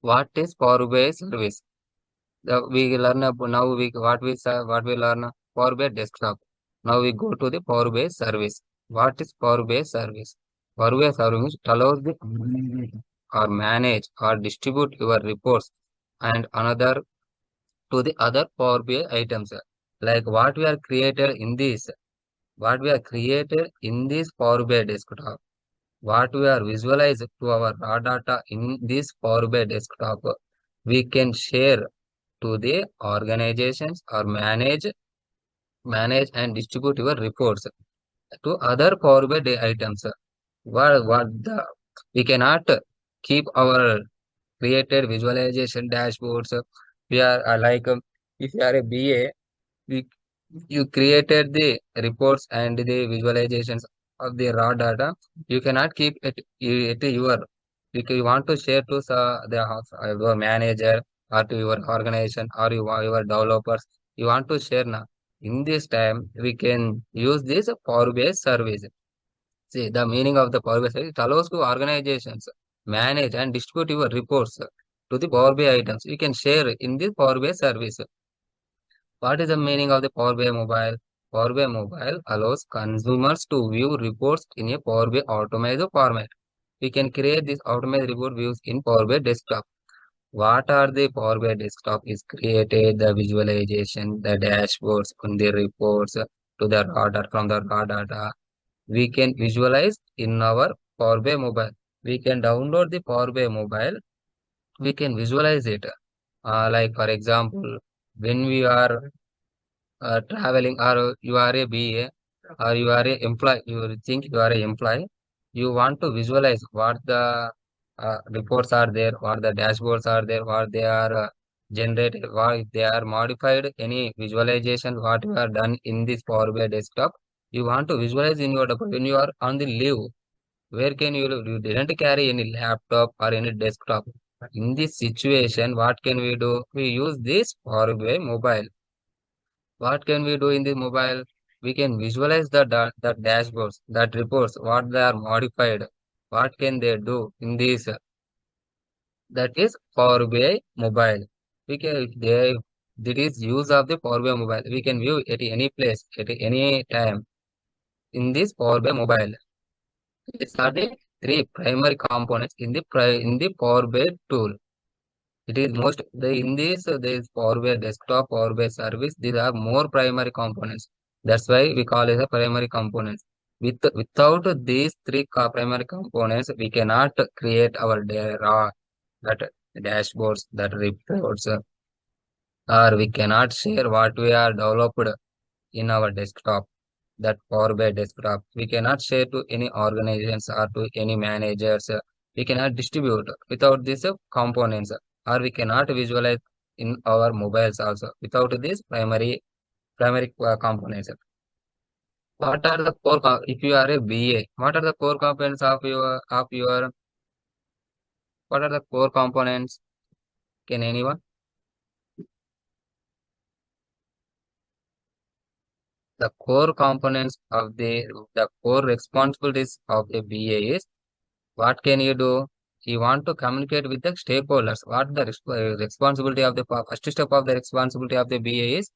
What is Powerbi service? We learn now what we learn Powerbi desktop. Now we go to the Powerbi service. What is Powerbi service? Powerbi service allows the or manage or distribute your reports and another to the other Powerbi items. Like what we are created in this Powerbi desktop, what we are visualized to our raw data in this Powerbi desktop, we can share to the organizations or manage and distribute your reports to other Power BI items. We cannot keep our created visualization dashboards. We are if you are a BA, we, you created the reports and the visualizations of the raw data. You cannot keep it your. If you want to share to your manager or to your organization or your developers, you want to share now. In this time, we can use this Power BI service. See, the meaning of the Power BI service, it allows to organizations manage and distribute your reports to the Power BI items. You can share in the Power BI service. What is the meaning of the Power BI mobile? Power BI mobile allows consumers to view reports in a Power BI automated format. We can create this automated report views in Power BI desktop. What are the Power BI desktop is created, the visualization, the dashboards, and the reports to the raw data from the raw data. We can visualize in our Power BI mobile. We can download the Power BI mobile. We can visualize it. Like for example, when we are traveling or you are a BA or you are a employee, you think you are a employee, you want to visualize what the reports are there, what the dashboards are there, what they are generated, what they are modified, any visualization, what you are done in this Power BI desktop. You want to visualize in your when you are on the leave. Where can you didn't carry any laptop or any desktop. In this situation, what can we do? We use this Power BI mobile. What can we do in the mobile? We can visualize the dashboards, that reports, what they are modified. What can they do in this? That is Power BI mobile. We can that is use of the Power BI mobile. We can view at any place at any time in this Power BI mobile. These are the three primary components in in the Power BI tool. It is in this there is Power BI desktop, Power BI service. These are more primary components. That's why we call it a primary components. Without these three primary components, we cannot create our raw that dashboards, that reports, or we cannot share what we are developed in our desktop. That Power BI desktop, we cannot share to any organizations or to any managers. We cannot distribute without these components, or we cannot visualize in our mobiles also without these primary components. What are the if you are a BA, what are the core components of your what are the core components? Can anyone? The core components of the core responsibilities of a BA is what can you do? You want to communicate with the stakeholders. What the responsibility of the first step of the responsibility of the BA is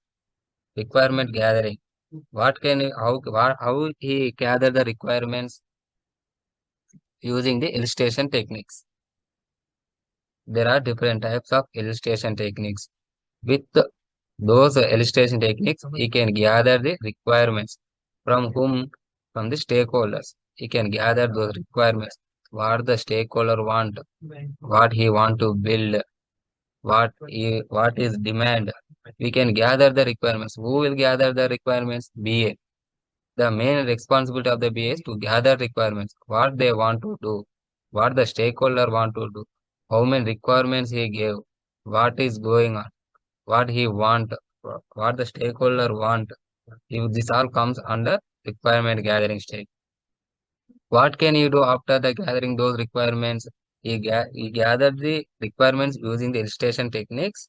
requirement gathering. What can you, how he gather the requirements using the illustration techniques. There are different types of illustration techniques. With those illustration techniques, he can gather the requirements from whom? From the stakeholders. He can gather those requirements. What the stakeholder want, what he want to build, what is demand. We can gather the requirements. Who will gather the requirements? BA. The main responsibility of the BA is to gather requirements. What they want to do, what the stakeholder want to do, how many requirements he gave, what is going on, what he want, what the stakeholder want. If this all comes under requirement gathering stage. What can you do after the gathering those requirements? You gather the requirements using the illustration techniques.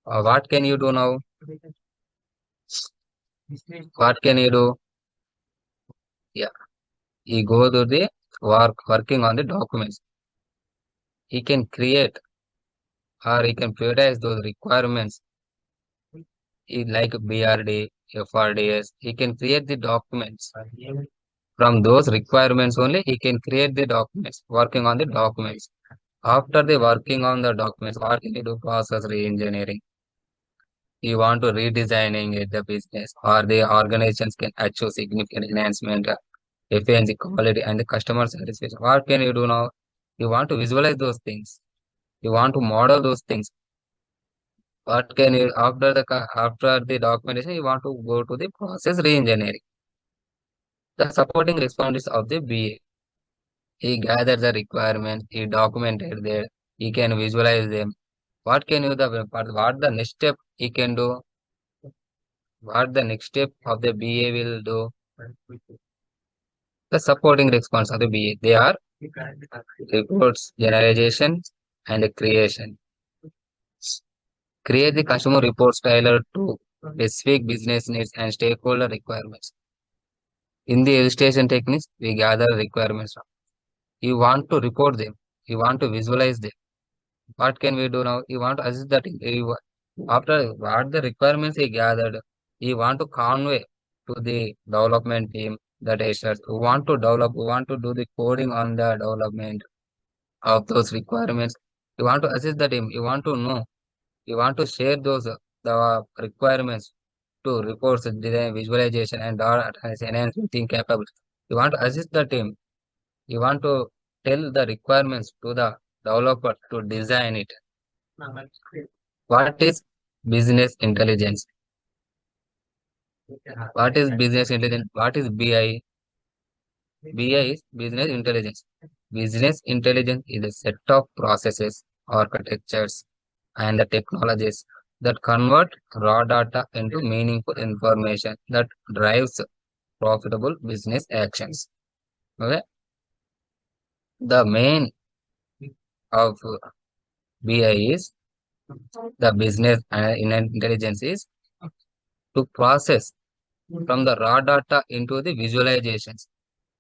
What can you do now? What can you do? Yeah, you go to the working on the documents. He can create. or he can prioritize those requirements like BRD, FRDS. He can create the documents. From those requirements only, he can create the documents, working on the documents. After the working on the documents, what can you do? Process re-engineering. You want to redesigning it, the business or the organizations can achieve significant enhancement, efficiency, quality, and the customer satisfaction. What can you do now? You want to visualize those things. You want to model those things. What can you after the documentation? You want to go to the process re-engineering. The supporting responses of the BA. He gathered the requirements. He documented there. He can visualize them. What can you what the next step he can do? What the next step of the BA will do? The supporting response of the BA. They are reports, generalization, and creation. Create the customer reports tailored to specific business needs and stakeholder requirements. In the illustration techniques, we gather requirements. You want to report them. You want to visualize them. What can we do now? You want to assist that. After what the requirements he gathered, you want to convey to the development team the testers who want to develop, who want to do the coding on the development of those requirements. You want to assist the team. You want to know. You want to share those the requirements to reports, design, visualization, and data enhancement thing capable. You want to assist the team. You want to tell the requirements to the developer to design it. What is business intelligence? What is business intelligence? What is BI? BI is business intelligence. Business intelligence is a set of processes, architectures, and the technologies that convert raw data into meaningful information that drives profitable business actions. Okay? The main of BI is the business intelligence is to process from the raw data into the visualizations.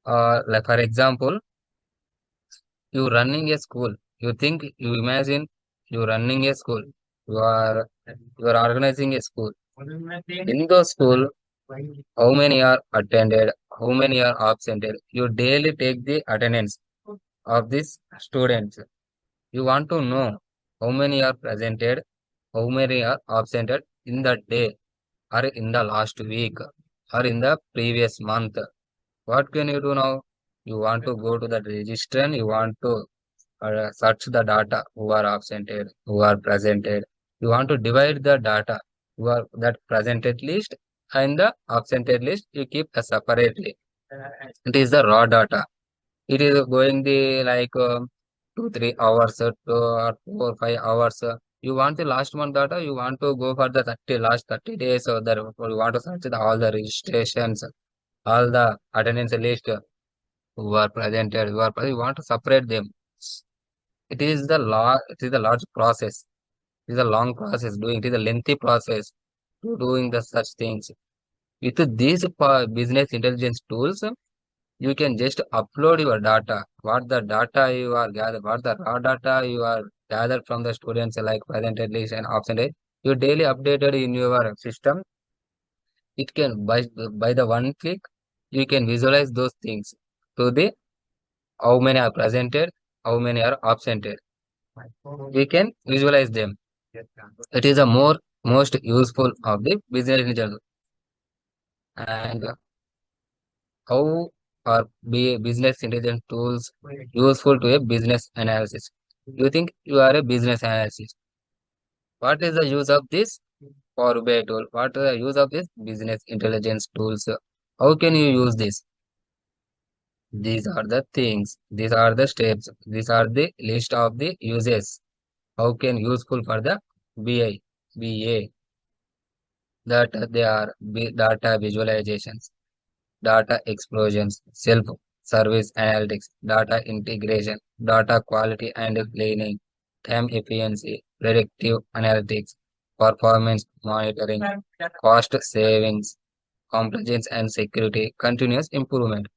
Like for example, you running a school. You imagine you running a school. You are organizing a school. In the school, how many are attended, how many are absented. You daily take the attendance of these students. You want to know how many are presented, how many are absented in the day or in the last week or in the previous month. What can you do now? You want to go to the register and you want to search the data who are absented, who are presented. You want to divide the data who are that presented list and the absented list. You keep separately. It is the raw data. It is going the like 2 3 hours or 4 5 hours. You want the last month data. You want to go for the last 30 days or the you want to search all the registrations, all the attendance list who are presented, you want to separate them. It is the large process. It is a long process doing. It is a lengthy process to doing the such things. With these business intelligence tools, you can just upload your data. What the data you are gathered, what the raw data you are gathered from the students like presented list and absented, you daily updated in your system. It can by the one click, you can visualize those things to the how many are presented, how many are absented. We can visualize them. It is a most useful of the business intelligence. And how are business intelligence tools useful to a business analysis? You think you are a business analyst. What is the use of this Powerbi tool? What is the use of this business intelligence tools? How can you use this? These are the things. These are the steps. These are the list of the uses. How can useful for the BI, BA? That they are data visualizations, data explosions, self-service analytics, data integration, data quality and cleaning, time efficiency, predictive analytics, performance monitoring, cost savings, compliance and security, continuous improvement.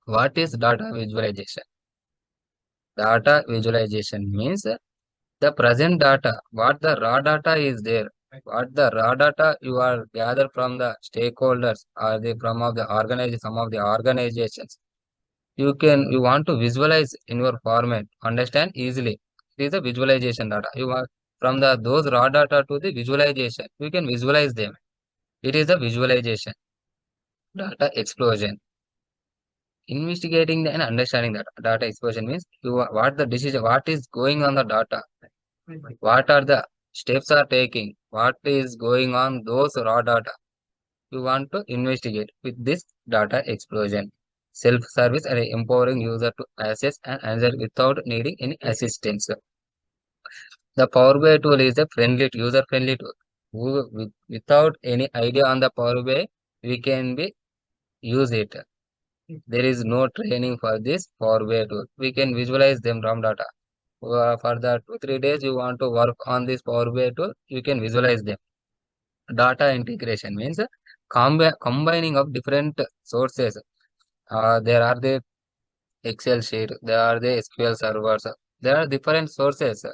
What is data visualization? Data visualization means The present data, what the raw data is there, what the raw data you are gathered from the stakeholders or the from of the organization, some of the organizations. You want to visualize in your format, understand easily. It is a visualization data. You want from the those raw data to the visualization. You can visualize them. It is a visualization data explosion. Investigating and understanding that data explosion means what the decision, what is going on the data, what are the steps are taking, what is going on those raw data. You want to investigate with this data explosion. Self-service and empowering user to access and answer without needing any assistance. The Power BI tool is a friendly, user-friendly tool. Without any idea on the Power BI, we can be use it. There is no training for this Power BI tool. We can visualize them from data. For the 2 3 days you want to work on this Power BI tool, you can visualize them. Data integration means combining of different sources. There are the Excel sheet, there are the SQL servers, there are different sources.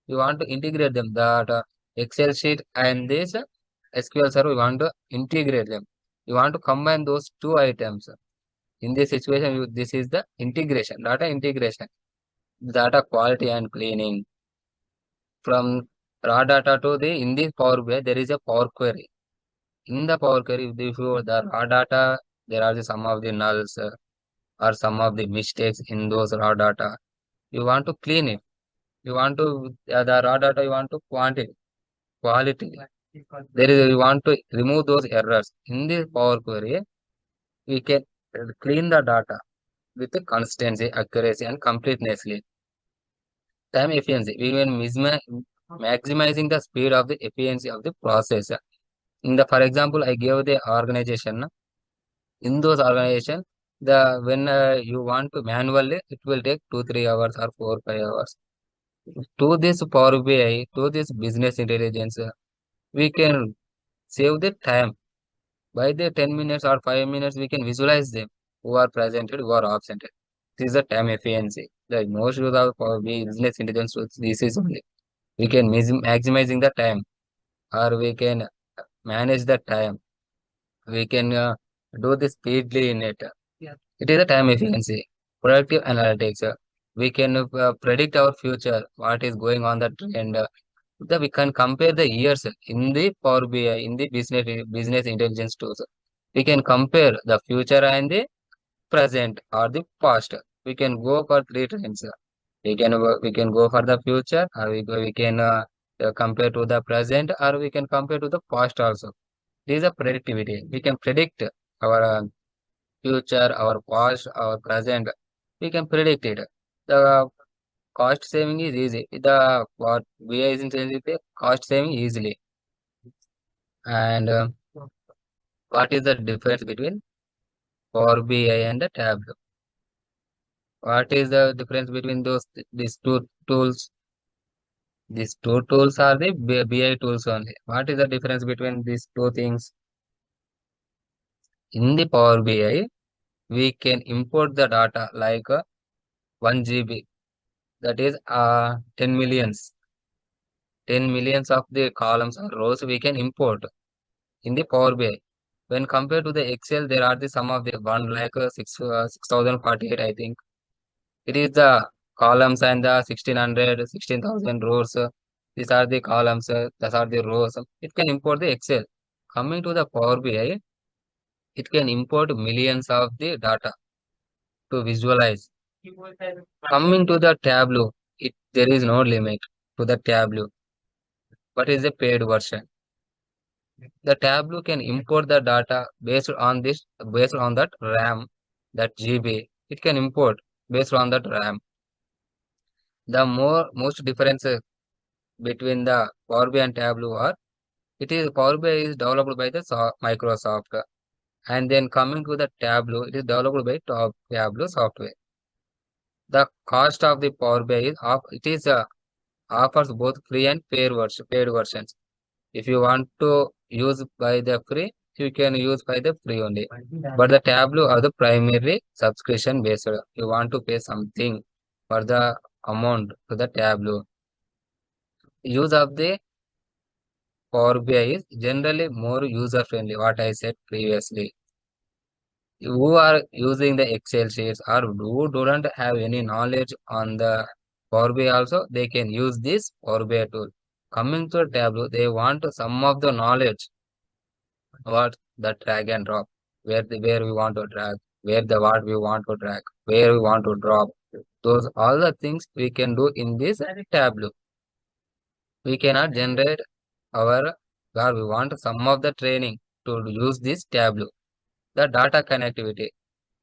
You want to integrate them. That Excel sheet and this SQL server, you want to integrate them. You want to combine those two items. In this situation, this is the integration, data integration, data quality and cleaning. From raw data to the in this Power BI, there is a Power Query. In the Power Query, if you the raw data, there are some of the nulls or some of the mistakes in those raw data. You want to clean it. You want to the raw data. You want to quality. There is you want to remove those errors in the Power Query. We can clean the data with the consistency, accuracy, and completeness. Time efficiency. We will maximizing the speed of the efficiency of the process. In the, for example, I gave the organization. In those organization, the when you want to manually, it will take 2 3 hours or 4 5 hours. To this Power BI, to this business intelligence, we can save the time. By the 10 minutes or 5 minutes, we can visualize them who are presented, who are absented. This is the time efficiency. The most use of Power BI business intelligence tools, this is only. We can maximizing the time, or we can manage the time. We can do this speedily in it. It is a time efficiency. Productive analytics. We can predict our future, what is going on the trend. We can compare the years in the Power BI, in the business intelligence tools. We can compare the future and the present or the past. We can go for three trends. We can go for the future, or we can compare to the present, or we can compare to the past also. This is a predictivity. We can predict our future, our past, our present. We can predict it. The cost saving is easy. The what BI is intended to cost saving easily. And what is the difference between Power BI and the Tableau? What is the difference between these two tools? These two tools are the BI tools only. What is the difference between these two things? In the Power BI, we can import the data like 1 GB, that is 10 millions. 10 millions of the columns or rows we can import in the Power BI. When compared to the Excel, there are the some of the 1 lakh 6048, I think. It is the columns and the 1600, 16,000 rows. These are the columns, these are the rows. It can import the Excel. Coming to the Power BI, it can import millions of the data to visualize. Coming to the Tableau, there is no limit to the Tableau, but is a paid version. The Tableau can import the data based on that RAM, that GB. It can import based on that RAM. The most difference between the Power BI and Tableau are it is Power BI is developed by the Microsoft, and then coming to the Tableau, it is developed by Tableau software. The cost of the Power BI is offers both free and paid versions. If you want to use by the free, you can use by the free only. But the Tableau are the primary subscription based. You want to pay something for the amount to the Tableau. use of the Power BI is generally more user friendly. What I said previously, who are using the Excel sheets or who don't have any knowledge on the Power BI also, they can use this Power BI tool. Coming to Tableau, they want some of the knowledge what the drag and drop, where we want to drag, where the what we want to drag, where we want to drop. Those all the things we can do in this Tableau. We cannot generate our where we want some of the training to use this Tableau. The data connectivity.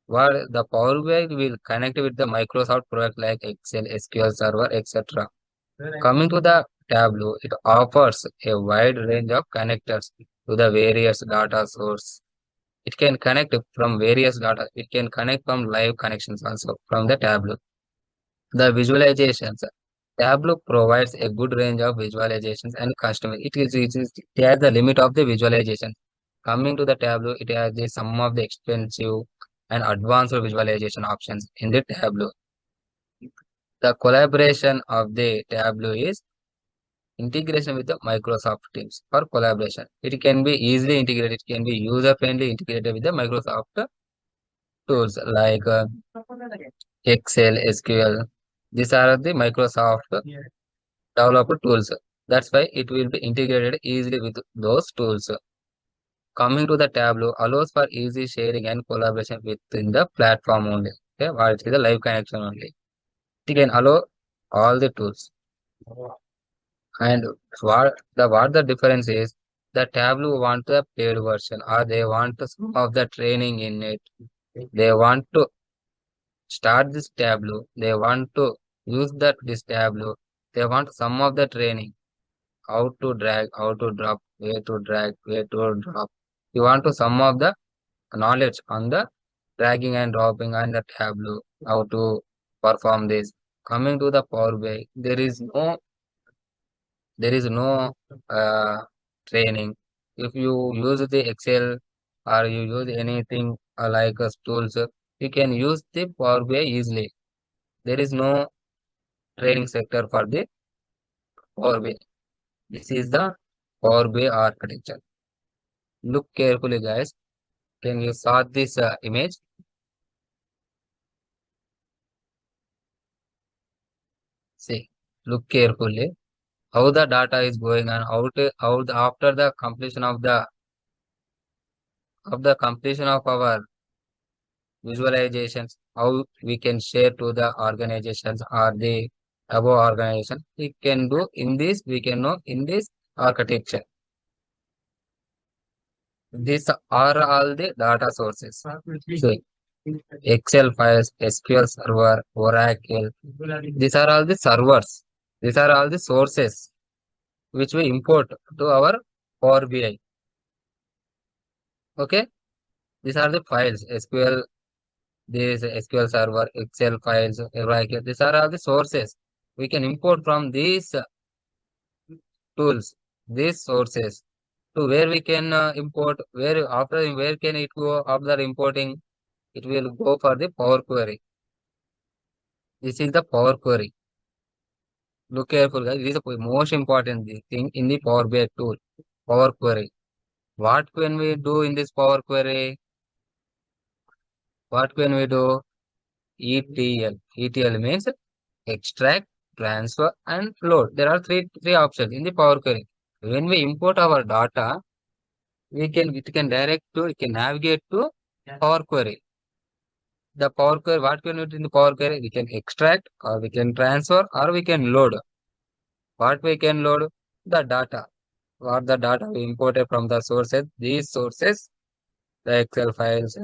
Where the Power BI will connect with the Microsoft product like Excel, SQL Server, etc. Coming to the Tableau, it offers a wide range of connectors to the various data source. It can connect from various data. It can connect from live connections also from the Tableau. The visualizations. Tableau provides a good range of visualizations and custom. It has the limit of the visualization. Coming to the Tableau, it has the some of the expensive and advanced visualization options in the Tableau. The collaboration of the Tableau is integration with the Microsoft Teams for collaboration. It can be easily integrated. It can be user-friendly integrated with the Microsoft tools like Excel, SQL. These are the Microsoft developed tools. That's why it will be integrated easily with those tools. Coming to the Tableau allows for easy sharing and collaboration within the platform only. Okay, while it is a live connection only. It can allow all the tools. And what the difference is, the Tableau want the paid version or they want some of the training in it. They want to start this Tableau. They want to use this Tableau. They want some of the training. How to drag, how to drop, where to drag, where to drop. You want to some of the knowledge on the dragging and dropping on the Tableau, how to perform this. Coming to the Power BI, there is no training. If you use the Excel or you use anything like tools, you can use the Power BI easily. There is no training sector for the Power BI. This is the Power BI architecture. Look carefully, guys. Can you saw this image? See, look carefully how the data is going on, after the completion of our visualizations, how we can share to the organizations or the above organization. We can do in this, we can know in this architecture. These are all the data sources. So Excel files, SQL Server, Oracle. These are all the servers. These are all the sources which we import to our Power BI. Okay, these are the files. SQL, this SQL Server, Excel files, Oracle. These are all the sources we can import from these tools, these sources. To where we can import, where can it go after importing? It will go for the Power Query. This is the Power Query. Look careful, guys. This is the most important thing in the Power BI tool, Power Query. What can we do in this Power Query? What can we do? ETL. ETL means extract, transfer, and load. There are three options in the Power Query. When we import our data, we can navigate to Power Query. The Power Query, what can we do in the Power Query? We can extract, or we can transfer, or we can load. What we can load? The data. What the data we imported from the sources? These sources, the Excel files,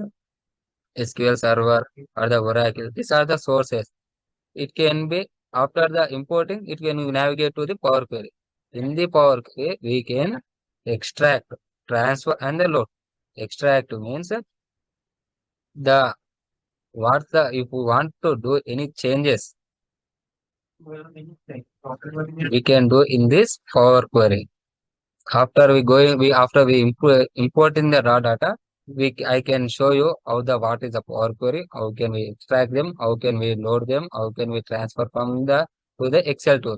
SQL Server, or the Oracle. These are the sources. It can be after the importing, it can navigate to the Power Query. In the Power Query, we can extract, transfer, and the load. Extract means the if we want to do any changes, we can do in this Power Query. After we importing the raw data, I can show you what is the Power Query, how can we extract them, how can we load them, how can we transfer from the to the Excel tool.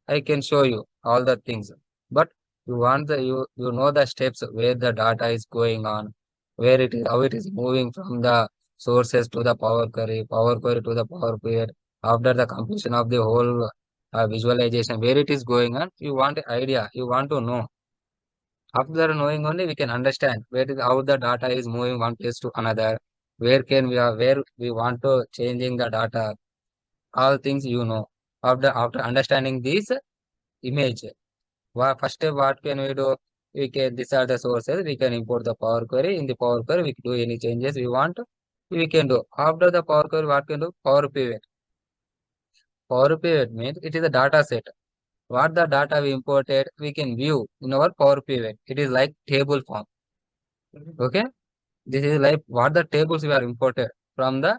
I can show you all the things. But you know the steps where the data is going on, where it is, how it is moving from the sources to the Power Query to the Power Query. After the completion of the whole visualization, where it is going on, you want an idea, you want to know. After knowing only, we can understand where is how the data is moving one place to another. Where we want to changing the data. All things you know. After understanding this image, first step, what can we do? We can These are the sources. We can import the Power Query. In the Power Query, we can do any changes we want. We can do. After the Power Query, what can do? Power Pivot. Power Pivot means it is a data set. What the data we imported, we can view in our Power Pivot. It is like table form. Okay. This is like what the tables we are imported from the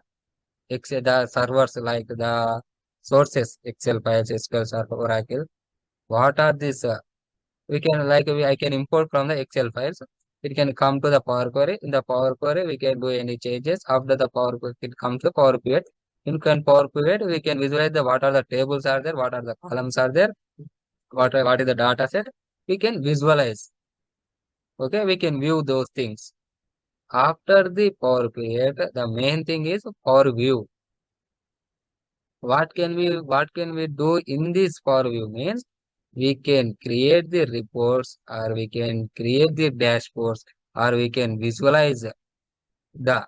Excel, the servers like the sources, Excel files, SQL Server, Oracle. What are these? I can import from the Excel files. It can come to the Power Query. In the Power Query, we can do any changes. After the Power Query, it comes to Power Pivot. In Power Pivot, we can visualize the what are the tables are there, what are the columns are there, what is the data set. We can visualize. Okay, we can view those things. After the Power Pivot, the main thing is Power View. What can we do in this Power View means we can create the reports, or we can create the dashboards, or we can visualize the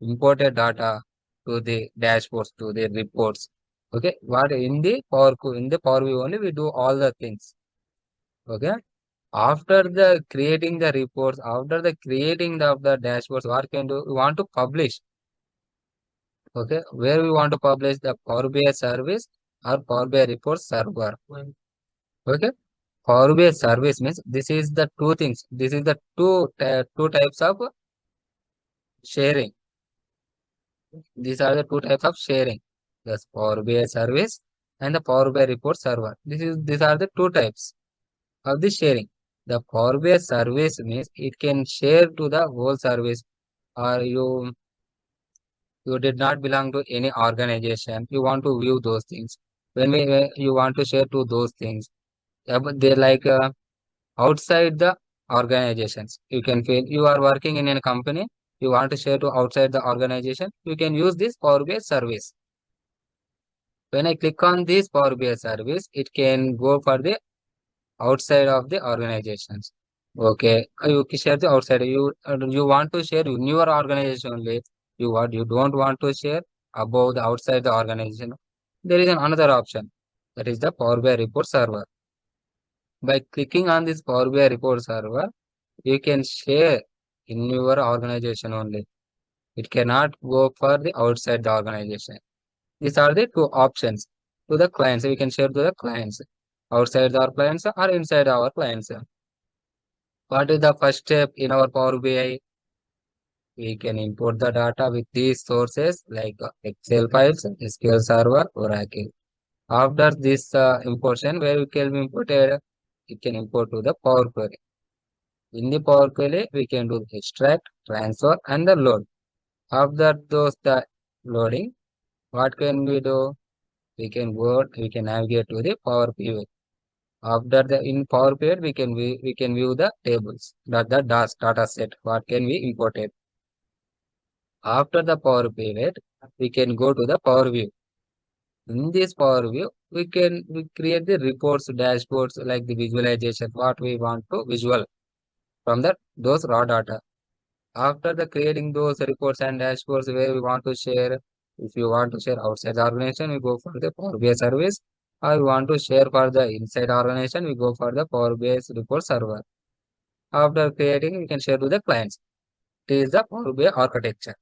imported data to the dashboards, to the reports. Okay, what in the Power View only we do all the things. Okay, after the creating the reports, after the creating the dashboards, what can do? We want to publish. Okay, where we want to publish the Power BI service or Power BI report server. Okay, Power BI service means this is the two things. This is the two types of sharing. These are the two types of sharing. The Power BI service and the Power BI report server. These are the two types of the sharing. The Power BI service means it can share to the whole service, or you did not belong to any organization. You want to view those things. When you want to share to those things, but they're like outside the organizations. You can feel you are working in a company. You want to share to outside the organization. You can use this Power BI service. When I click on this Power BI service, it can go for the outside of the organizations. Okay, you can share the outside. You want to share in your organization only. You don't want to share above the outside the organization. There is another option, that is the Power BI report server. By clicking on this Power BI report server, you can share in your organization only. It cannot go for the outside the organization. These are the two options to the clients. We can share to the clients, outside our clients or inside our clients. What is the first step in our Power BI? We can import the data with these sources like Excel files, SQL Server, Oracle. After this importation, where we can import it, we can import to the Power Query. In the Power Query, we can do the extract, transfer, and the load. After the loading, what can we do? We can navigate to the Power Pivot. After the in Power Pivot, we can view the tables, the data set. What can we import it? After the Power Pivot, we can go to the Power View. In this Power View, we create the reports, dashboards like the visualization. What we want to visual from those raw data. After the creating those reports and dashboards where we want to share, if you want to share outside the organization, we go for the Power BI service. Or we want to share for the inside organization, we go for the Power BI report server. After creating, we can share to the clients. It is the Power BI architecture.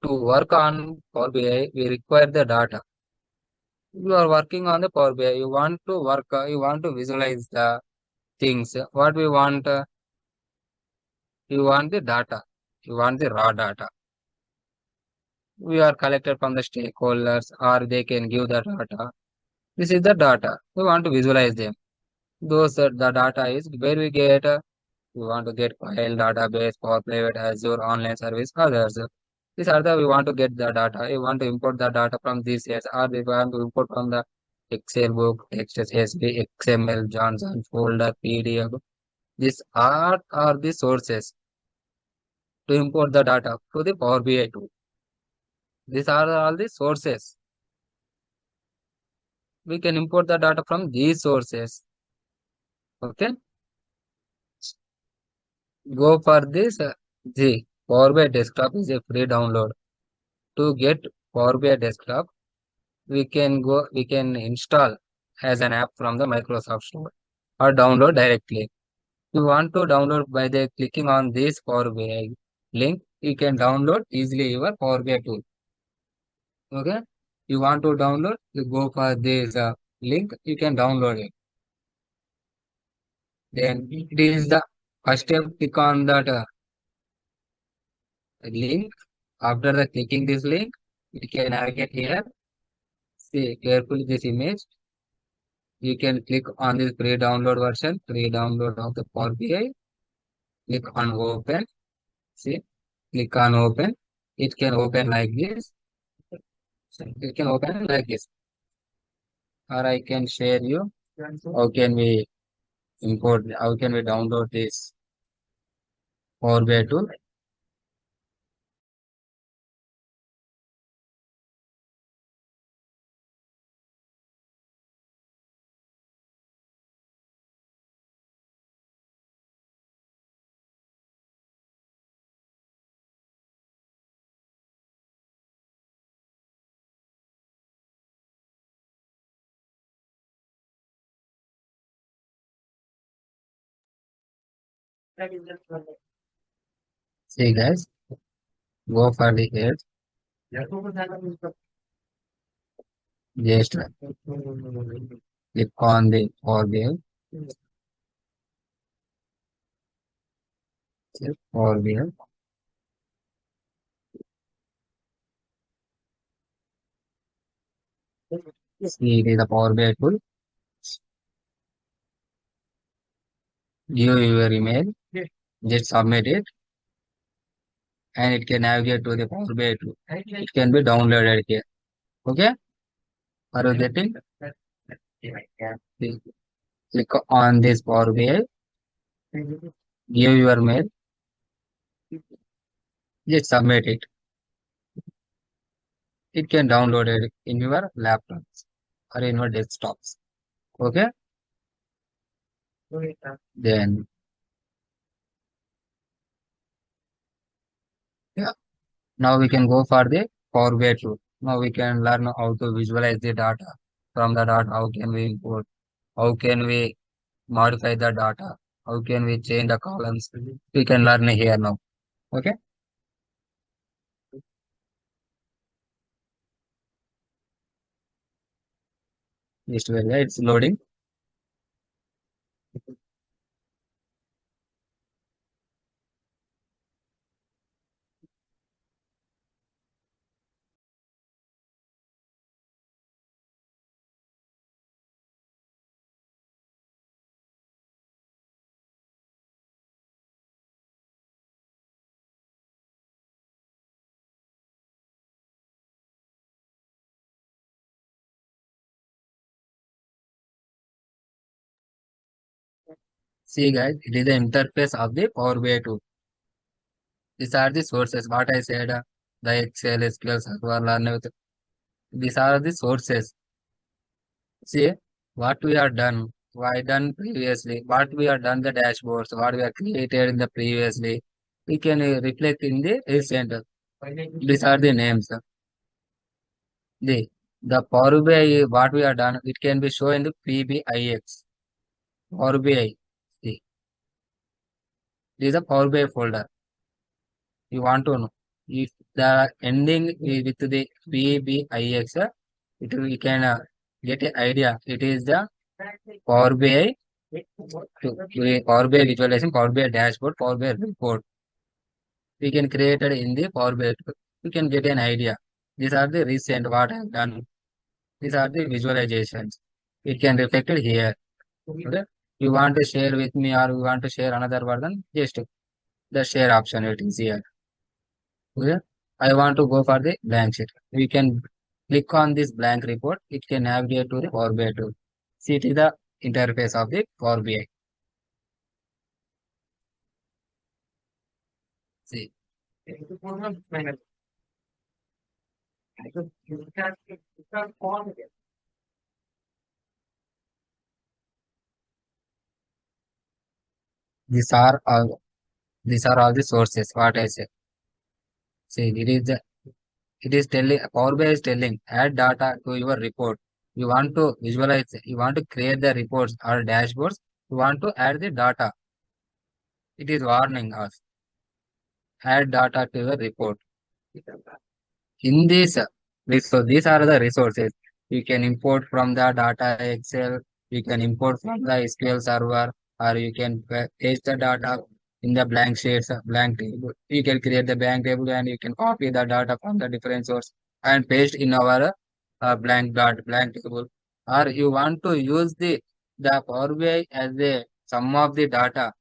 To work on Power BI, we require the data. You are working on the Power BI. You want to work, you want to visualize the things. What we want, you want the data. You want the raw data. We are collected from the stakeholders, or they can give the data. This is the data. We want to visualize them. Those the data is where we get. We want to get file database, Power Private, Azure, online service, others. These are the we want to get the data. We want to import the data from these areas, or we want to import from the Excel book, text CSV, XML, Johnson folder, PDF. These are the sources to import the data to the Power BI tool. These are all the sources. We can import the data from these sources. Okay. Go for this. The Power BI desktop is a free download. To get Power BI desktop, we can install as an app from the Microsoft Store or download directly. You want to download by the clicking on this Power BI link, you can download easily your Power BI tool. Okay. You want to download, you go for this link, you can download it. Then it is the first step, click on that link. After the clicking this link, you can navigate here. See carefully this image. You can click on this pre-download version, pre-download of the Power BI. Click on open. See, click on open. It can open like this. It can open like this. Or I can share you. How can we import? How can we download this Power BI tool? See guys, go for the head. Just click on the Power BI. Power BI. See it is the Power BI tool. Give your email. Just submit it, and it can navigate to the Power BI tool. It can be downloaded here. Okay? Are you getting? See, click on this Power BI. Give your mail. Just submit it. It can download it in your laptops or in your desktops. Okay? Then, yeah. Now we can go for the Power BI tool. Now we can learn how to visualize the data. From the data, how can we import? How can we modify the data? How can we change the columns? We can learn here now. Okay? Just wait, it's loading. See guys, it is the interface of the Power BI tool. These are the sources. What I said, the Excel, SQL Server, learn with. These are the sources. See what we have done. Why done previously? What we have done the dashboards. What we have created in the previously. We can reflect in the recent. These are the names. The Power BI. What we have done. It can be shown in the PBIX. Power BI. See, this is a Power BI folder. You want to know if the ending with the PBIX, we can get an idea. It is the Power BI Power BI visualization, Power BI dashboard, Power BI report. We can create it in the Power BI. We can get an idea. These are the recent what I have done. These are the visualizations. It can reflect it here. Okay. You want to share with me or you want to share another version? Just the share option it is here. Okay. I want to go for the blank sheet. We can. Click on this blank report. It can navigate to the Power BI tool. See, it is the interface of the Power BI. See, these are all the sources. What I say. See, it is telling Power BI is telling add data to your report. You want to visualize. You want to create the reports or dashboards. You want to add the data. It is warning us. Add data to your report. In this, so these are the resources. You can import from the data Excel, you can import from the SQL server, or you can paste the data in the blank sheets, blank table. You can create the blank table and you can copy the data from the different source and paste in our blank table. Or you want to use the Power BI as a sum of the data.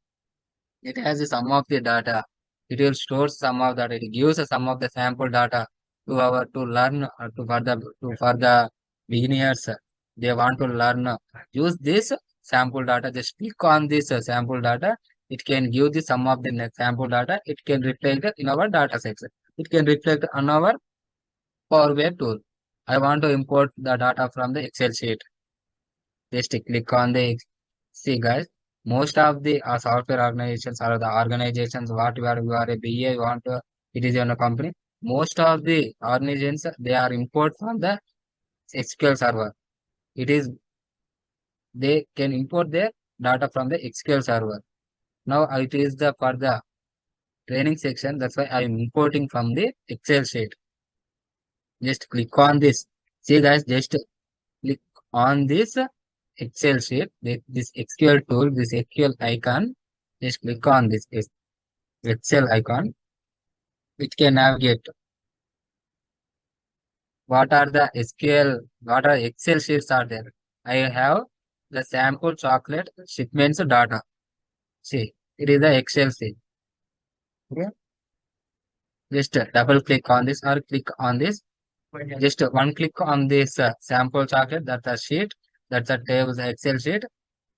It has a sum of the data. It will store some of that. It gives a sum of the sample data to our to learn for the beginners. They want to learn. Use this sample data. Just click on this sample data. It can give the sum of the sample data. It can reflect in our data sets. It can reflect on our Power BI tool. I want to import the data from the Excel sheet. Just click on the see guys. Most of the software organizations or the organizations what you are a BA you want to it is in a company. Most of the organizations they are import from the SQL server. It is they can import their data from the SQL server. Now it is the for the training section. That's why I am importing from the Excel sheet. Just click on this. See guys, just click on this Excel sheet, this SQL tool, this SQL icon. Just click on this Excel icon. It can navigate. What are the SQL, what are Excel sheets are there? I have the sample chocolate shipments data. See, it is the Excel sheet. Okay. Just double click on this or click on this. Just one click on this sample chocolate, that's a sheet, that's a table, the Excel sheet.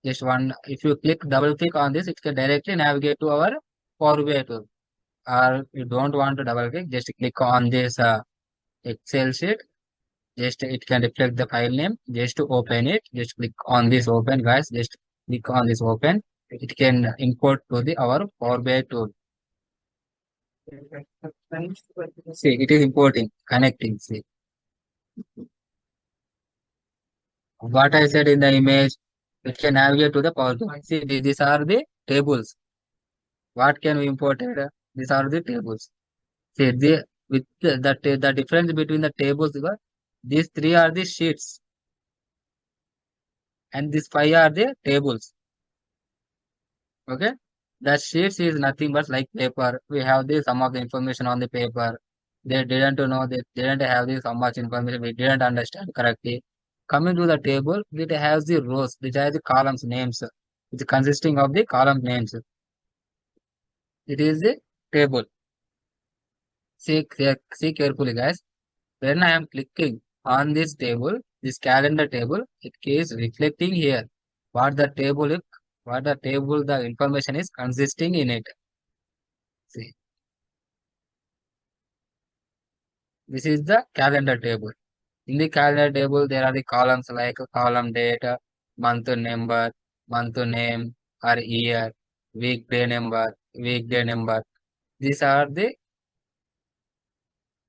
Just one, if you click, double click on this, it can directly navigate to our Power BI tool. Or you don't want to double click, just click on this Excel sheet. Just it can reflect the file name. Just to open it, just click on this open, guys. Just click on this open. It can import to the our Power BI tool. See, it is importing, connecting. See, what I said in the image, it can navigate to the Power BI. See, these are the tables. What can we import? These are the tables. See, with the difference between the tables, these three are the sheets and these five are the tables. Okay, the sheets is nothing but like paper. We have this some of the information on the paper. They didn't know they didn't have this so much information. We didn't understand correctly. Coming to the table, it has the rows. It has the columns names. It's consisting of the column names. It is the table. See carefully, guys. When I am clicking on this table, this calendar table, it is reflecting here what the table is, what the table, the information is consisting in it. See, this is the calendar table. In the calendar table, there are the columns like column date, month number, month name, or year, weekday number. These are the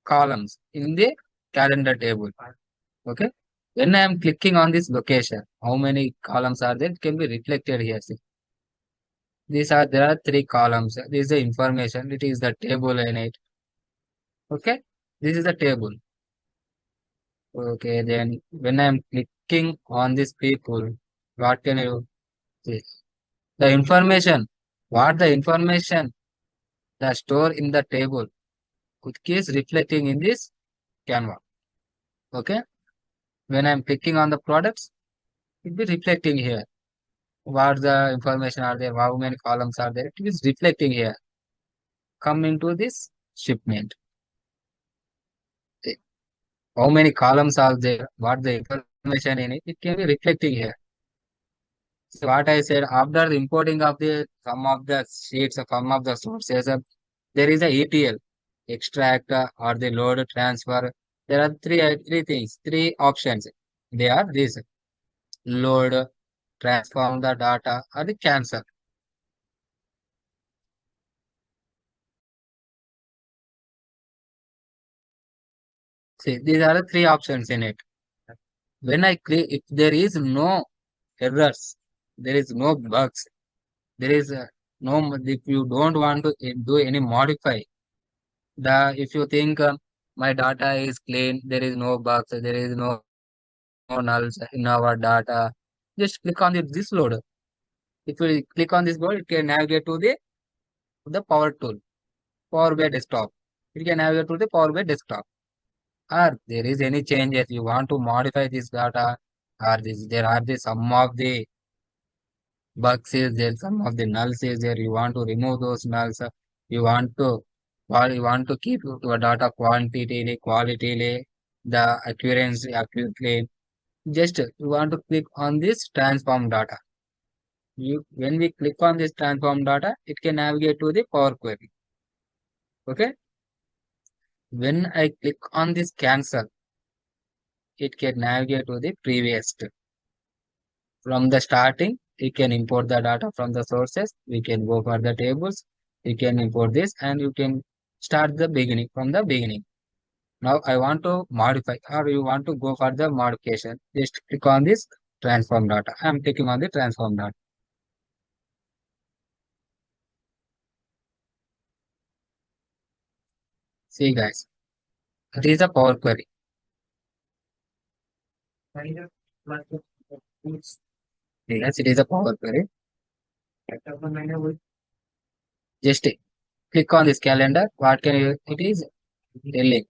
columns in the calendar table. Okay. When I am clicking on this location, how many columns are there? It can be reflected here. See, there are three columns. This is the information. It is the table in it. Okay. This is the table. Okay. Then when I am clicking on these people, what can you see? The information. What the information the store in the table. It is reflecting in this Canva. Okay. When I am clicking on the products, it will be reflecting here. What the information are there, how many columns are there, it is reflecting here. Coming to this shipment. how many columns are there, what the information in it, it can be reflecting here. So what I said, after the importing of the some of the sheets, some of the sources, there is a ETL, extract or the load transfer. There are three things, three options. They are this: load, transform the data, or the cancel. See, these are the three options in it. When I click, if there is no errors, there is no bugs, there is no, if you don't want to do any modify, if you think my data is clean, there is no bugs, there is no nulls in our data, just click on this loader. If you click on this load, it can navigate to the power tool, Power by desktop. It can navigate to the Power by desktop. Or there is any changes you want to modify this data, or there are the some of the bugs is there, some of the nulls is there. You want to remove those nulls. You want to you want to keep your data quality, the accuracy accurately. Just you want to click on this transform data. When we click on this transform data, it can navigate to the Power Query. Okay. When I click on this cancel, it can navigate to the previous step. From the starting, we can import the data from the sources. We can go for the tables. We can import this and you can start the beginning from the beginning. Now I want to modify or you want to go for the modification. Just click on this transform data. I am clicking on the transform data. See guys, it is a Power Query. Yes, it is a Power Query. Just click on this calendar. What can you? It is telling.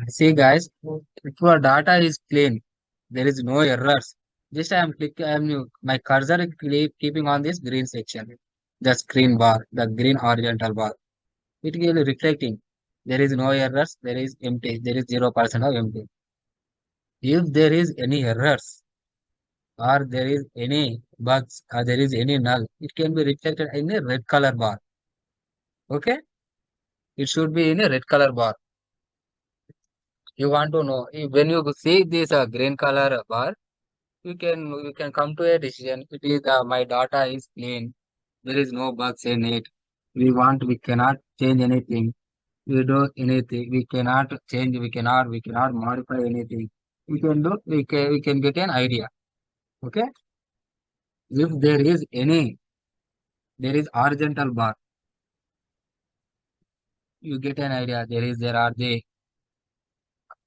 See guys, if your data is clean, there is no errors. Just I am clicking. My cursor is keeping on this green section, the screen bar, the green horizontal bar. It will be reflecting. There is no errors. There is empty. There is 0% of empty. If there is any errors or there is any bugs or there is any null, it can be reflected in a red color bar. Okay, it should be in a red color bar. You want to know when you see this green color bar, you can come to a decision. It is my data is clean. There is no bugs in it. We cannot change anything. We do anything. We cannot modify anything. We can get an idea. Okay. If there is horizontal bar, you get an idea. There are the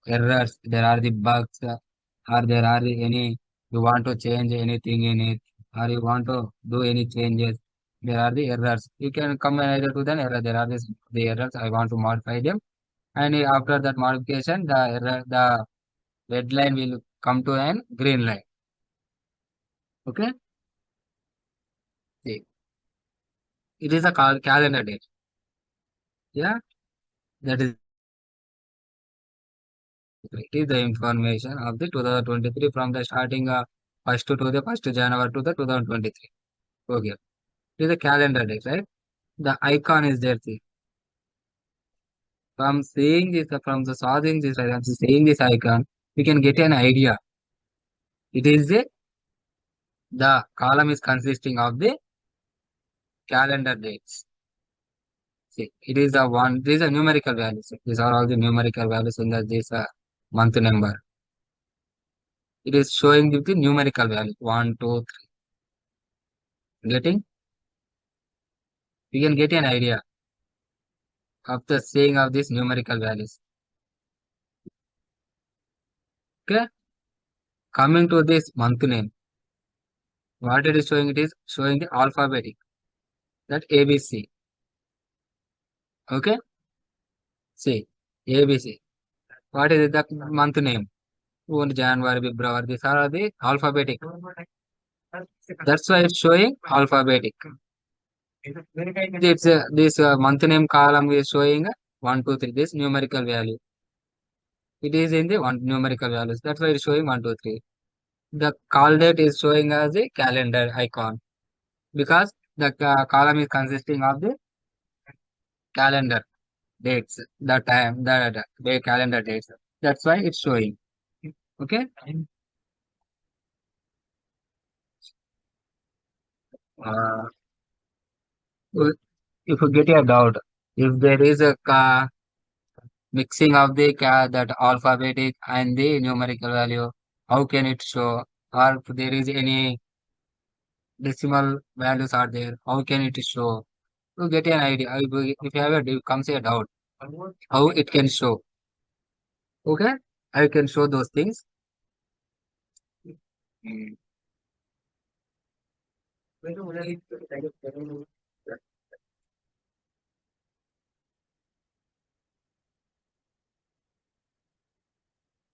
errors, there are the bugs, or there are any, you want to change anything in it, or you want to do any changes, there are the errors. You can come either to the error, there are the errors, I want to modify them. And after that modification, the red line will come to an green line. Okay? See, it is a calendar date. Yeah, that is it is the information of the 2023 from the starting 1st to the 1st January to the 2023. Okay. It is a calendar date, right? The icon is there. See. From seeing this, from the solving this, from seeing this icon, we can get an idea. It is the column is consisting of the calendar dates. See, it is the one. These are numerical values. These are all the numerical values in this month number. It is showing you the numerical value 1, 2, 3. Getting? We can get an idea of the seeing of these numerical values. Okay. Coming to this month name, what it is showing? It is showing the alphabetic. That ABC. Okay. See, ABC. What is the month name? June, January, February. These are the alphabetic. That's why it's showing alphabetic. This this month name column is showing 1, 2, 3. This numerical value. It is in the one numerical values. That's why it's showing 1, 2, 3. The call date is showing as a calendar icon because the column is consisting of the calendar dates, the time, the calendar dates. That's why it's showing. Okay. Uh, if you get a doubt, if there is a mixing of the that alphabetic and the numerical value, how can it show? Or if there is any decimal values are there, how can it show? To get an idea, if you have comes a doubt, how it can show. Okay, I can show those things. Mm.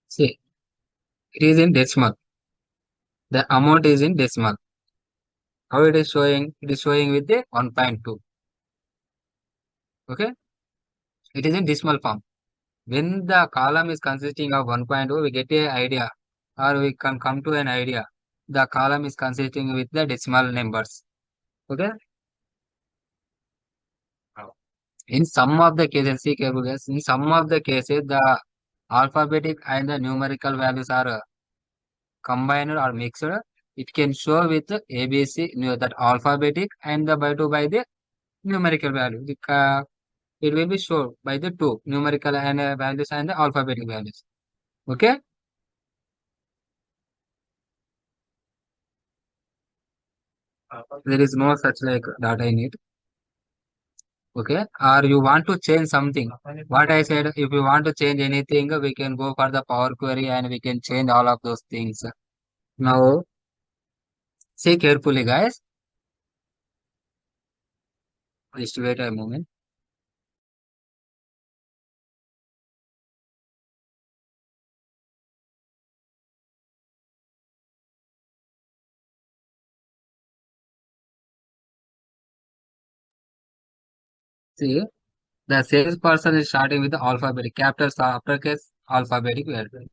See, it is in decimal. The amount is in decimal. How it is showing? It is showing with the 1.2. Okay, it is in decimal form. When the column is consisting of 1.2, we get a idea, or we can come to an idea. The column is consisting with the decimal numbers. Okay. In some of the cases, see carefully, guys, in some of the cases, the alphabetic and the numerical values are combined or mixed. It can show with ABC, that alphabetic and the by two by the numerical value. It will be shown by the two numerical and values and the alphabetic values. Okay. There is no such like data in it. Okay. Or you want to change something. What I said, if you want to change anything, we can go for the Power Query and we can change all of those things. Now, see carefully, guys. Just wait a moment. See, the salesperson is starting with the alphabetic, capitals, uppercase, alphabetic letter.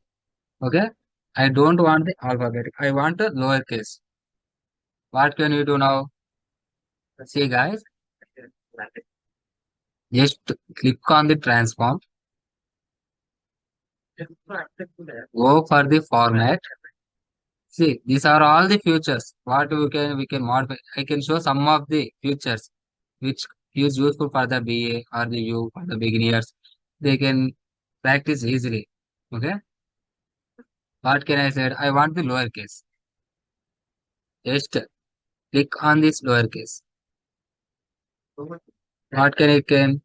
Okay. I don't want the alphabetic. I want the lowercase. What can you do now? See, guys, just click on the transform. Go for the format. See, these are all the features. What we can modify. I can show some of the features which is useful for the BA or the U for the beginners. They can practice easily. Okay. What can I say? I want the lowercase. Just click on this lowercase. What can I can?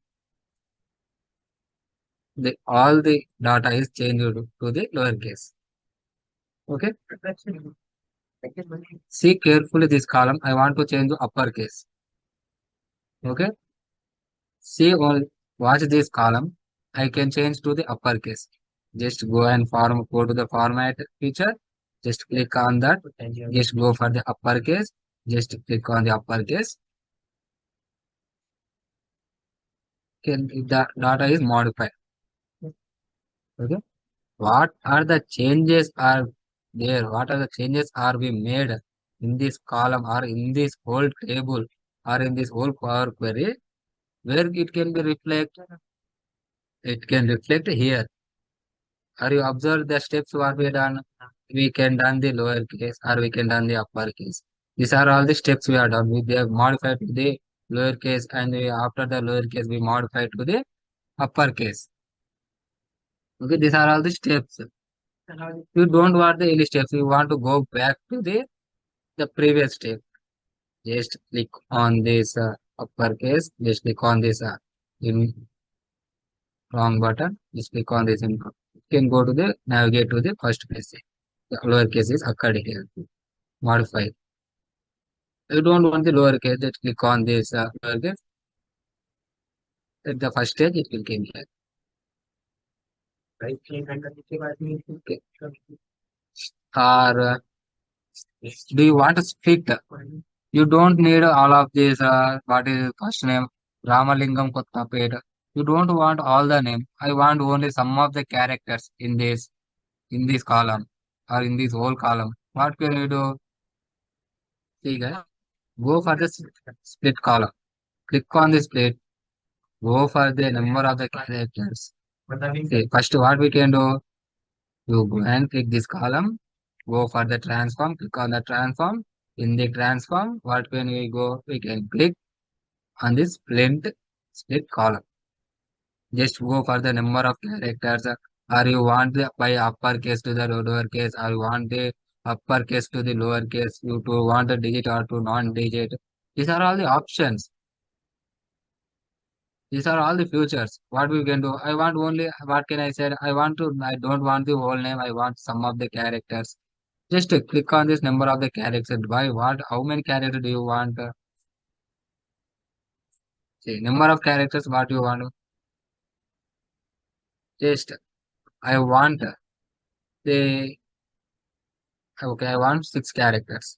All the data is changed to the lowercase. Okay. See carefully this column. I want to change to uppercase. Okay. See all. Watch this column. I can change to the uppercase. Just go to the format feature. Just click on that. Just go for the uppercase. Just click on the uppercase. Can the data is modified. Okay. What are the changes are there? What are the changes are being made in this column or in this whole table or in this whole Power Query? Where it can be reflected? It can reflect here. Are you observe the steps what we done? We can done the lower case or we can done the upper case. These are all the steps we have done. We have modified to the lower case and after the lower case we modified to the upper case. Okay, these are all the steps. You don't want the any steps. You want to go back to the previous step. Just click on this upper case. Just click on this in wrong button. Just click on this. You can go to the navigate to the first page. The lower case is occurred here. Modify. You don't want the lower case. Just click on this lower case. At the first stage, it will came here. Okay. Or do you want to split? You don't need all of this. What is first name? Ramalingam Kottapet. You don't want all the name. I want only some of the characters in this column or in this whole column. What can you do? See guys, go for the split column. Click on the split. Go for the number of the characters. See, first what we can do? You go and click this column. Go for the transform. Click on the transform. In the transform, what can we go? We can click on this split column. Just go for the number of characters, or you want the by uppercase to the lowercase, or you want the uppercase to the lowercase. You to want a digit or to non-digit. These are all the options. These are all the futures. What we can do? I want only. What can I say? I want to. I don't want the whole name. I want some of the characters. Just click on this number of the characters. Why? What? How many characters do you want? See, number of characters. What you want? Just I want the. Okay, I want 6 characters.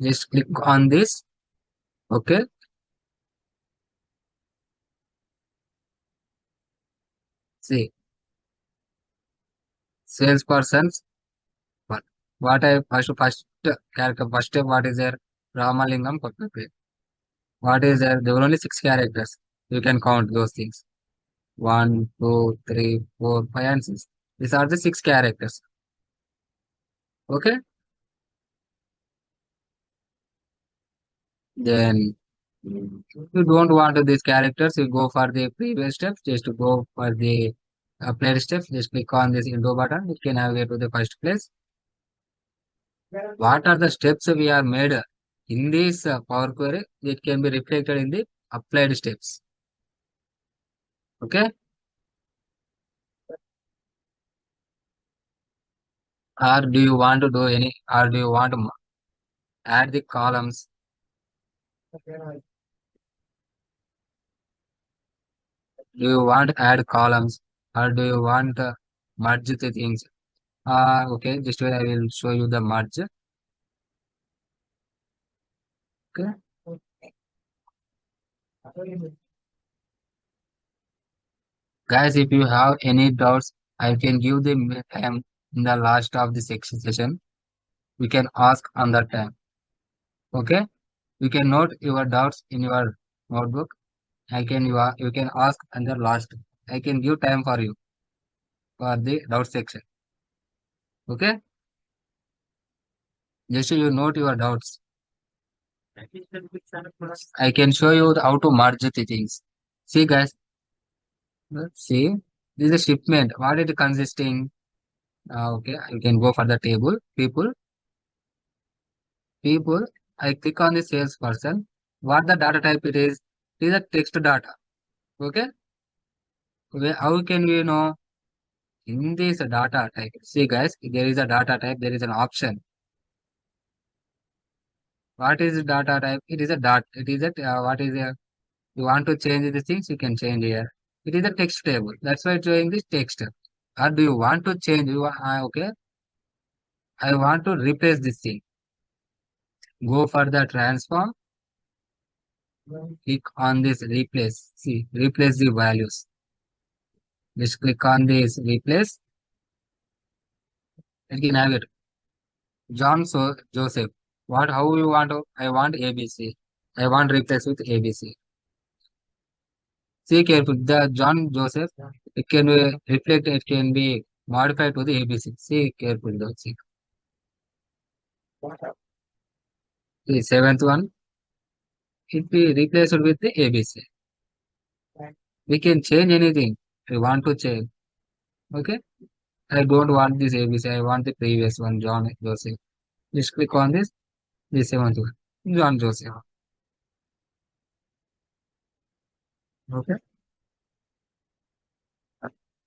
Just click on this. Okay. See, salespersons. What? What I first character first step. What is there? Ramalingam Kottape. What is there? There were only 6 characters. You can count those things. One, two, three, four, five, and six. These are the 6 characters. Okay. Then if you don't want these characters, you go for the previous steps. Just to go for the applied steps. Just click on this Indo button. It can navigate to the first place. What are the steps we are made in this Power Query? It can be reflected in the applied steps. Okay. Or do you want to do any? Or do you want to add the columns? Do you want to add columns? Or do you want to merge the things? Okay. Just wait, I will show you the merge. Okay. Guys, if you have any doubts, I can give the time in the last of the section session. We can ask on that time. Okay, you can note your doubts in your notebook. You can ask on the last. I can give time for you for the doubt section. Okay, just you note your doubts. I can show you how to merge the things. See, guys, see, this is a shipment. What it consisting? Okay, you can go for the table. People, I click on the salesperson. What the data type it is? It is a text data. Okay. How can we know in this data type? See guys, there is a data type. There is an option. What is the data type? It is a dot. It is a what is a you want to change the things? You can change here. It is a text table. That's why it's showing this text. Or do you want to change? Okay. I want to replace this thing. Go for the transform. Click on this replace. See, replace the values. Just click on this replace. You can have it. John Joseph. What? How you want to? I want ABC. I want replace with ABC. See careful. The John Joseph. It can be reflect. It can be modified to the ABC. See careful. Though. See. The seventh one. It be replaced with the ABC. We can change anything. We want to change. Okay. I don't want this ABC. I want the previous one. John Joseph. Just click on this. The seventh one. John Joseph. Okay.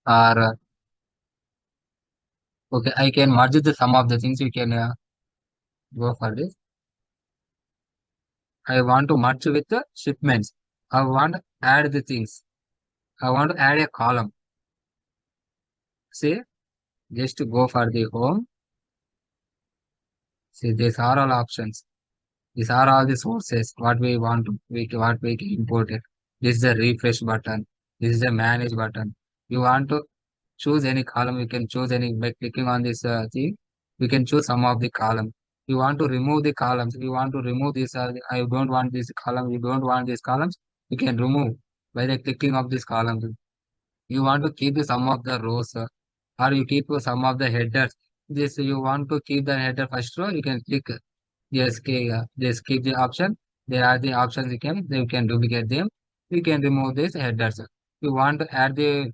Or okay, I can merge the sum of the things. You can go for this. I want to merge with the shipments. I want to add the things. I want to add a column. See, just to go for the home. See, these are all options. These are all the sources what we want to what we can import it. This is the refresh button. This is the manage button. You want to choose any column, you can choose any by clicking on this thing. You can choose some of the column. You want to remove the columns. You want to remove this. I don't want this column. You don't want these columns. You can remove by the clicking of this column. You want to keep the some of the rows, or you keep some of the headers. This you want to keep the header first row. You can click yes, just keep the option. There are the options you can duplicate them. You can remove this headers. You want to add the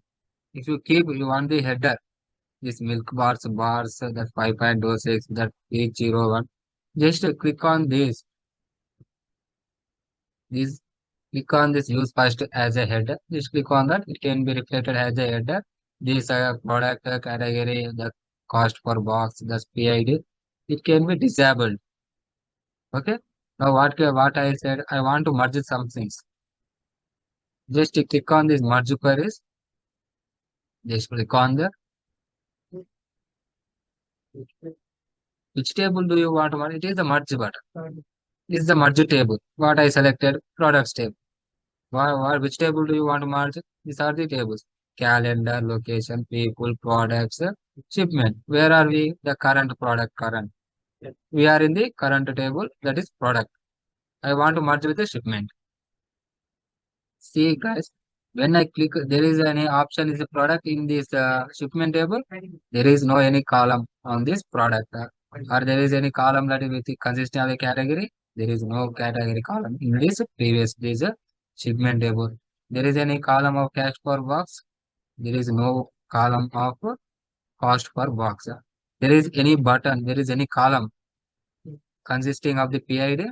if you keep you want the header this milk bars that 5.06 that 801. Just click on this click on this use first as a header. Just click on that. It can be reflected as a header. This product category, the cost per box, the PID. It can be disabled. Okay. Now what I said, I want to merge some things. Just click on this merge queries. Just click on the which table do you want to merge? It is the merge button. This is the merge table. What I selected products table. Which table do you want to merge? These are the tables. Calendar, location, people, products, shipment. Where are we? The current product, current. We are in the current table, that is product. I want to merge with the shipment. See guys, when I click, there is any option is a product in this shipment table. There is no any column on this product. Or there is any column that is with consisting of a category. There is no category column in this previous this shipment table. There is any column of cash per box. There is no column of cost per box. There is any button. There is any column consisting of the PID.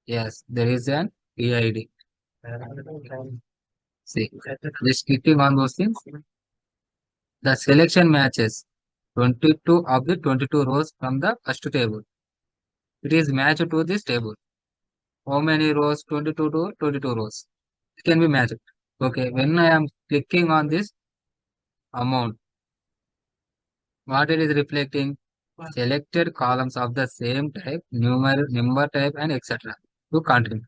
Yes, there is an PID. See, just clicking on those things. The selection matches 22 of the 22 rows from the first table. It is matched to this table. How many rows? 22 to 22 rows. It can be matched. Okay, when I am clicking on this amount, what it is reflecting? Selected columns of the same type, number type, and etc. to continue.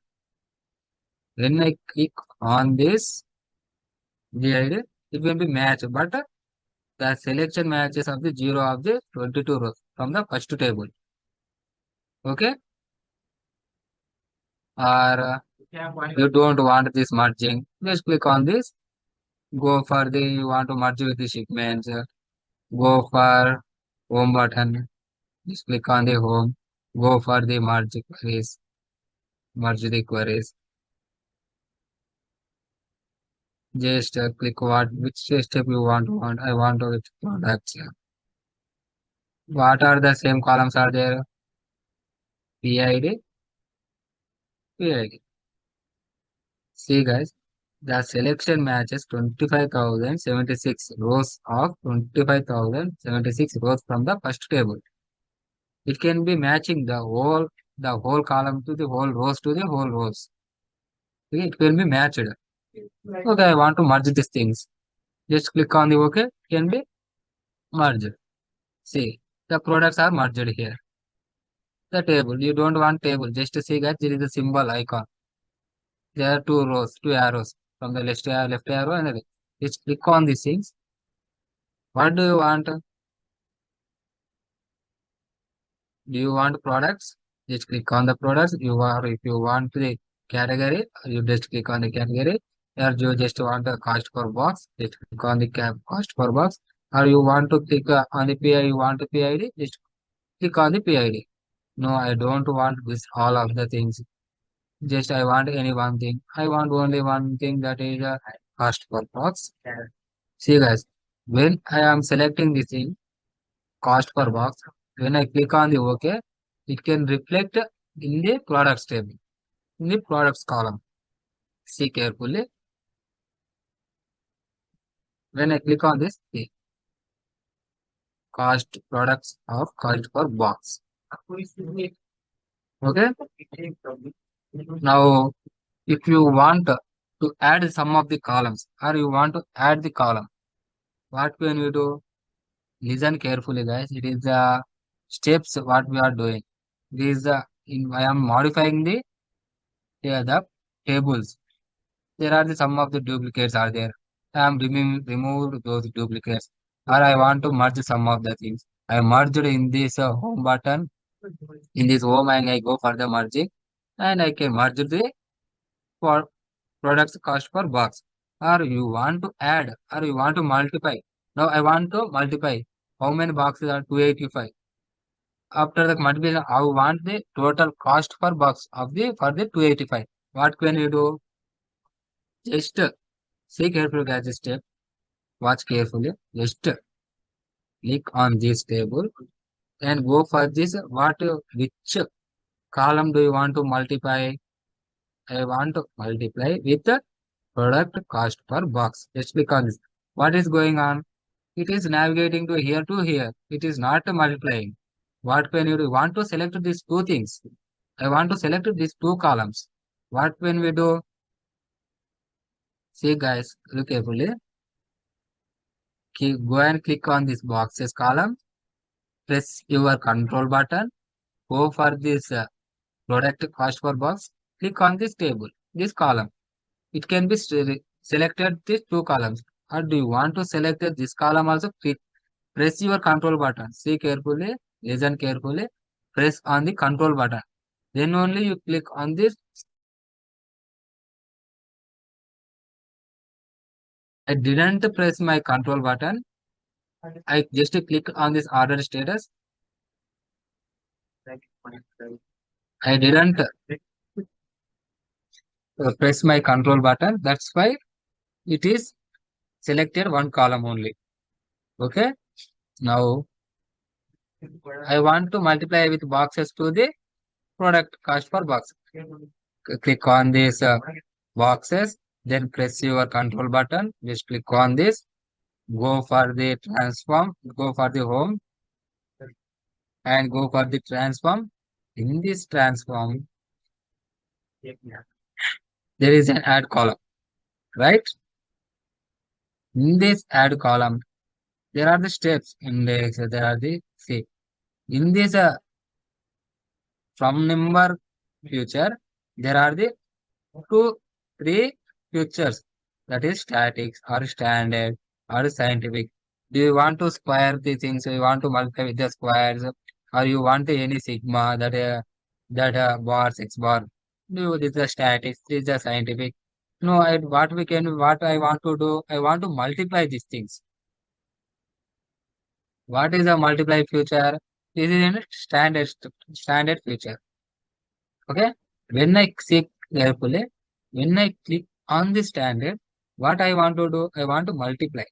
When I click on this GID, it will be matched, but the selection matches of the 0 of the 22 rows from the first table. Okay, or you don't want this merging, just click on this. Go for the you want to merge with the shipments. Go for home button. Just click on the home. Go for the merge queries. Merge the queries. Just click which step you want. I want to which products. What are the same columns are there? PID, PID. See guys, the selection matches 25,076 rows of 25,076 rows from the first table. It can be matching the whole column to the whole rows to the whole rows. Okay, it will be matched. Okay, I want to merge these things. Just click on the OK. Can be merged. See, the products are merged here. The table. You don't want table. Just see that there is a symbol icon. There are two rows, two arrows from the left arrow and the right. Just click on these things. What do you want? Do you want products? Just click on the products. If you want the category, you just click on the category. Or you just want the cost per box, just click on the cost per box. Or you want to click on the PI, you want the PID, just click on the PID. No, I don't want this all of the things. Just I want any one thing. I want only one thing that is cost per box. See guys, when I am selecting this thing, cost per box, when I click on the OK, it can reflect in the products table, in the products column. See carefully. When I click on this, see, cost products of cost per box. Okay. Now, if you want to add some of the columns or you want to add the column, what can you do? Listen carefully, guys. It is the steps what we are doing. This is the I am modifying the here the tables. There are the some of the duplicates are there. I am removed those duplicates, or I want to merge some of the things. I merged in this home button. In this home, and I go for the merging, and I can merge the for products cost per box. Or you want to add, or you want to multiply. Now I want to multiply. How many boxes are 285? After the multiplication, I want the total cost per box of the for the 285. What can you do? Just see carefully guys this step. Watch carefully. Just click on this table and go for this. Which column do you want to multiply? I want to multiply with the product cost per box. Just click on this. What is going on? It is navigating to here to here. It is not multiplying. What can you do? Want to select these two things. I want to select these two columns. What when we do? See guys, look carefully. Go and click on this boxes column. Press your control button. Go for this product cost per box. Click on this table, this column. It can be selected these two columns. Or do you want to select this column also? Press your control button. See carefully, listen carefully. Press on the control button. Then only you click on this. I didn't press my control button. I just click on this order status. I didn't press my control button. That's why it is selected one column only. Okay. Now I want to multiply with boxes to the product cost per box. Click on this boxes, then press your control button. Just click on this. Go for the transform. Go for the home and go for the transform. In this transform, there is an add column, right? In this add column, there are the steps. Index. There are the see. In this from number future, there are the two, three futures. That is statics or standard or scientific. Do you want to square the things? You want to multiply with the squares, or you want any sigma that bars x bar? Do this is the statics. This is the scientific. No, what I want to do? I want to multiply these things. What is a multiply future? This is in standard future. Okay. When I see carefully, when I click on the standard, what I want to do, I want to multiply,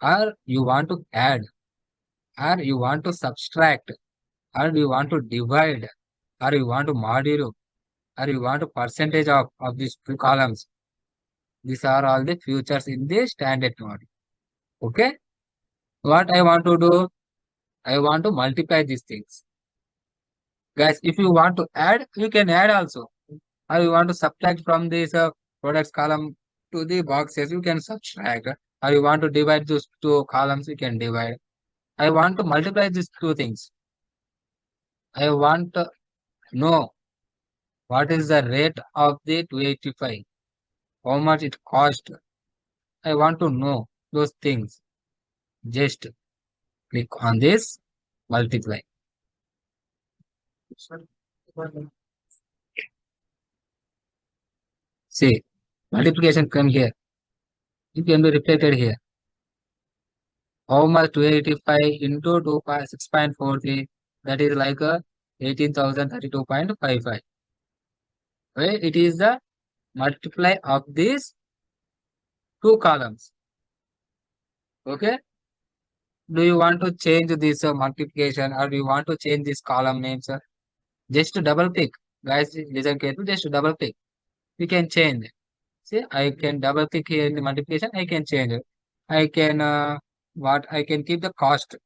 or you want to add, or you want to subtract, or you want to divide, or you want to modulo, or you want a percentage of these two columns. These are all the features in the standard model. Okay. What I want to do, I want to multiply these things. Guys, if you want to add, you can add also. Or you want to subtract from this products column to the boxes, you can subtract. Or you want to divide those two columns, you can divide. I want to multiply these two things. I want to know what is the rate of the 285, how much it cost. I want to know those things. Just click on this multiply. See, multiplication come here. It can be reflected here. How much 285 into 6.43? That is like a 18,032.55. Right? It is the multiply of these two columns. Okay. Do you want to change this multiplication, or do you want to change this column names? Just double click. Guys, listen carefully. Just double click. We can change. See, I can double click here in the multiplication. I can change it. I can what I can keep the cost.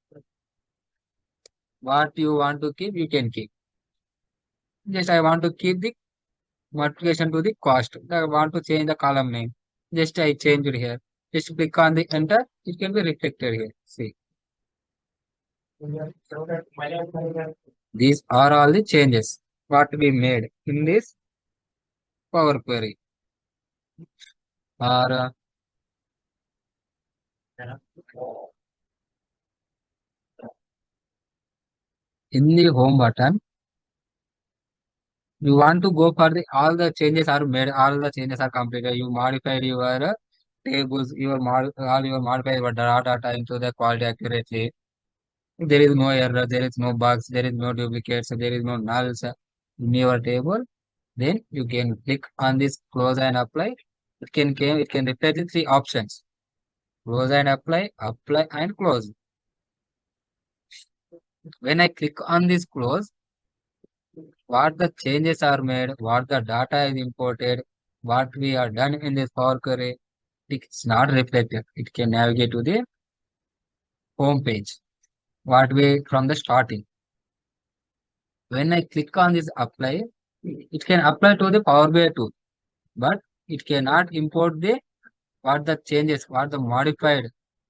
What you want to keep, you can keep. Just I want to keep the multiplication to the cost. I want to change the column name. Just I change it here. Just click on the enter. It can be reflected here. See. These are all the changes what we made in this Power Query or in the home button. You want to go for the all the changes are made, all the changes are completed. You modified your tables, all your modified your data into the quality accurately. There is no error, there is no bugs, there is no duplicates, there is no nulls in your table. Then you can click on this close and apply. It can reflect the three options. Close and apply, apply and close. When I click on this close, what the changes are made, what the data is imported, what we are done in this Power Query, it's not reflected. It can navigate to the home page. What we from the starting. When I click on this apply, it can apply to the Power BI too, but it cannot import the what the changes, what the modified,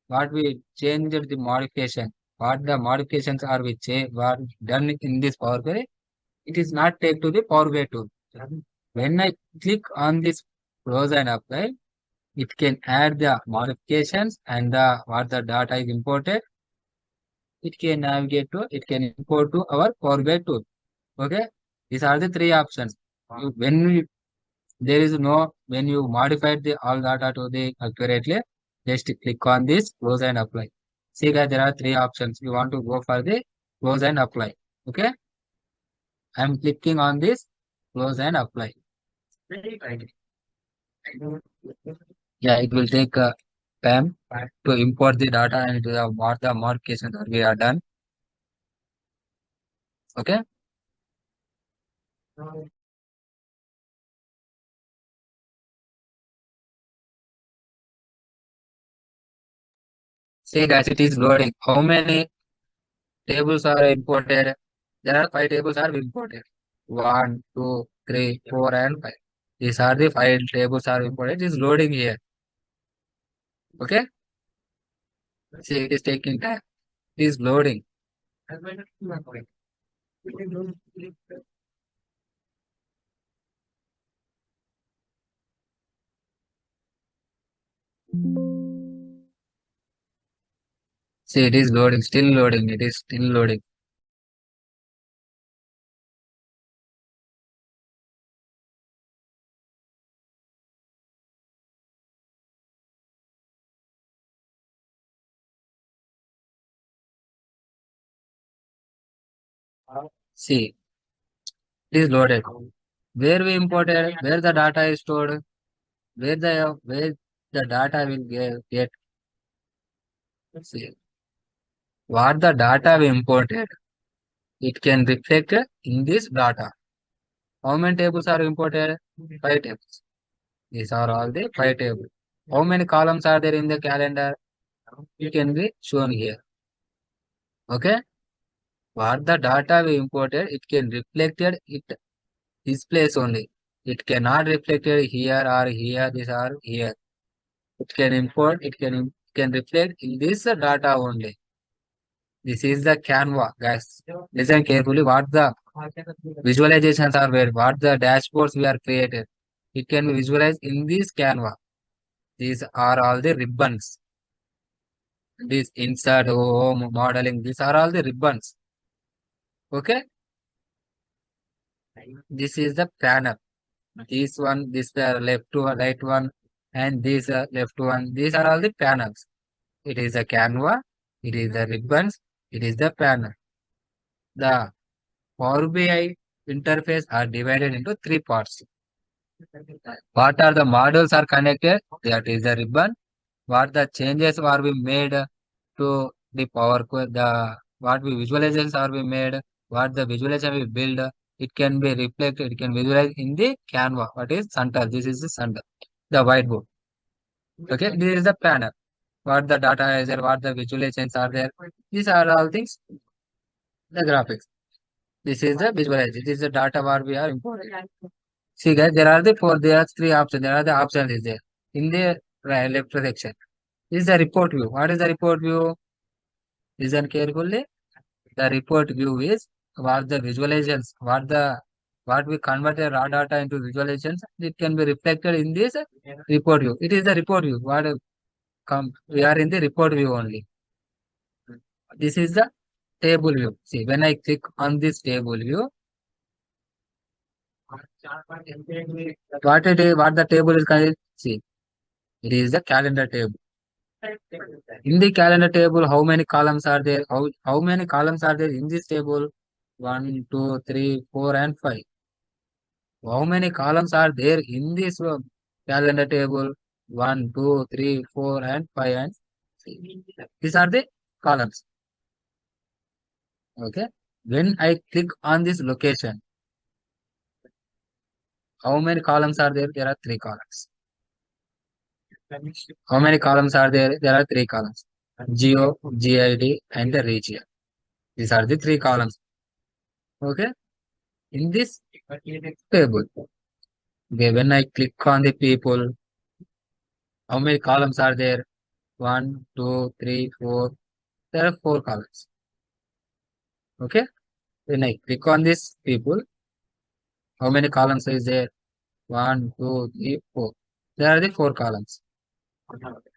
what we changed the modification, what the modifications are we what done in this Power Query. It is not take to the Power BI tool. When I click on this close and apply, it can add the modifications and the what the data is imported. It can navigate to, it can import to our Power BI tool. Okay, these are the three options. There is no when you modified the all data to the accurately, just click on this close and apply. See guys, there are three options. You want to go for the close and apply. Okay, I am clicking on this close and apply. Yeah, it will take time to import the data and what the modifications that we are done. Okay. See guys, it is loading. How many tables are imported? There are five tables are imported. One, two, three, four, and five. These are the five tables are imported. It is loading here. Okay. See, it is taking time. It is loading. See, it is loading. Still loading. It is still loading. See, it is loaded. Where we imported, where the data is stored, where the data will get. See, what the data we imported, it can reflect in this data. How many tables are imported? Five tables. These are all the five tables. How many columns are there in the calendar? It can be shown here. Okay. What the data we imported, it can reflected it displays only. It cannot reflected here or here. These are here. It can import. Can reflect in this data only. This is the Canva, guys. Listen carefully. What the visualizations are where? What the dashboards we are created? It can be visualized in this Canva. These are all the ribbons. This insert, home, modeling. These are all the ribbons. Okay. This is the panel. This one, this left to right one, and this left one. These are all the panels. It is a Canva. It is the ribbons. It is the panel. The Power BI interface are divided into three parts. What are the models are connected? That is the ribbon. What the changes are we made to the the what we visualizations are we made, what the visualization we build, it can be reflected, it can visualize in the Canva. What is center? This is the center, the whiteboard. Okay, this is the panel. What the data is there, what the visualizations are there. These are all things, the graphics. This is the visualization. This is the data what we are importing. See guys, there are three options. There are the options is there. In the left section. This is the report view. What is the report view? Listen carefully. The report view is what the visualizations, what we converted raw data into visualizations, it can be reflected in this report view. It is the report view. We are in the report view only. This is the table view. See, when I click on this table view, what the table is connected. See, it is the calendar table. In the calendar table, how many columns are there? How many columns are there in this table? One, two, three, four, and five. How many columns are there in this calendar table? One, two, three, four, and five, and six. These are the columns. Okay. When I click on this location, how many columns are there? There are three columns. How many columns are there? There are three columns. Geo, GID, and the region. These are the three columns. Okay. In this table, okay, when I click on the people, how many columns are there? One, two, three, four. There are four columns. Okay. When I click on this people, how many columns is there? One, two, three, four. There are the four columns.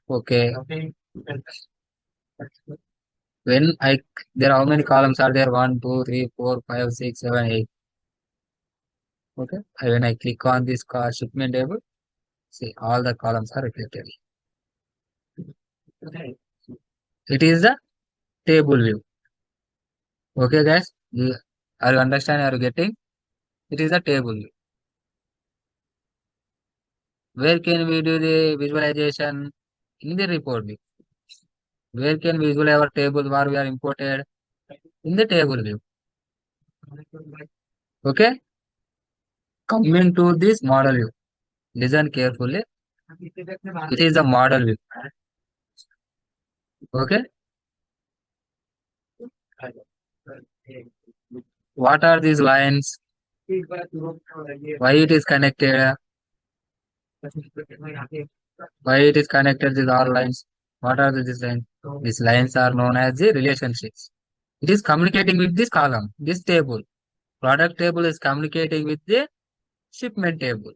Okay. When I there are how many columns are there? One, two, three, four, five, six, seven, eight. Okay. And when I click on this shipment table, see all the columns are reflected. It is the table view. Okay, guys. Are you understand? Are you getting? It is a table view. Where can we do the visualization? In the report view. Where can we visualize our table where we are imported? In the table view. Okay. Coming to this model view. Listen carefully. It is a model view. Okay. What are these lines? Why it is connected? Why it is connected these all lines? What are these lines? These lines are known as the relationships. It is communicating with this column, this table. Product table is communicating with the shipment table.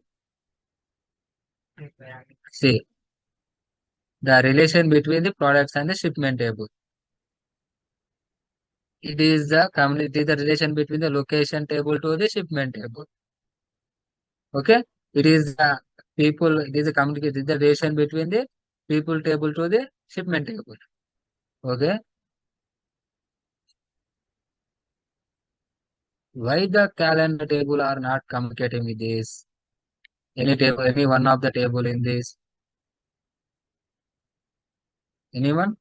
See, the relation between the products and the shipment table. It is the relation between the location table to the shipment table. Okay. It is the people, it is a communication, it is the relation between the people table to the shipment table. Okay. Why the calendar table are not communicating with this? Any table, any one of the table in this? Anyone?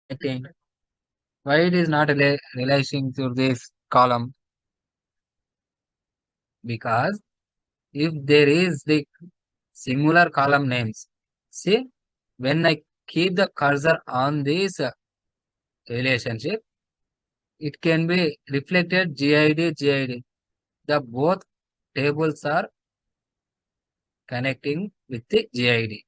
I think. Why it is not relating to this column? Because if there is the singular column names, see, when I keep the cursor on this relationship, it can be reflected GID, GID. The both tables are connecting with the GID.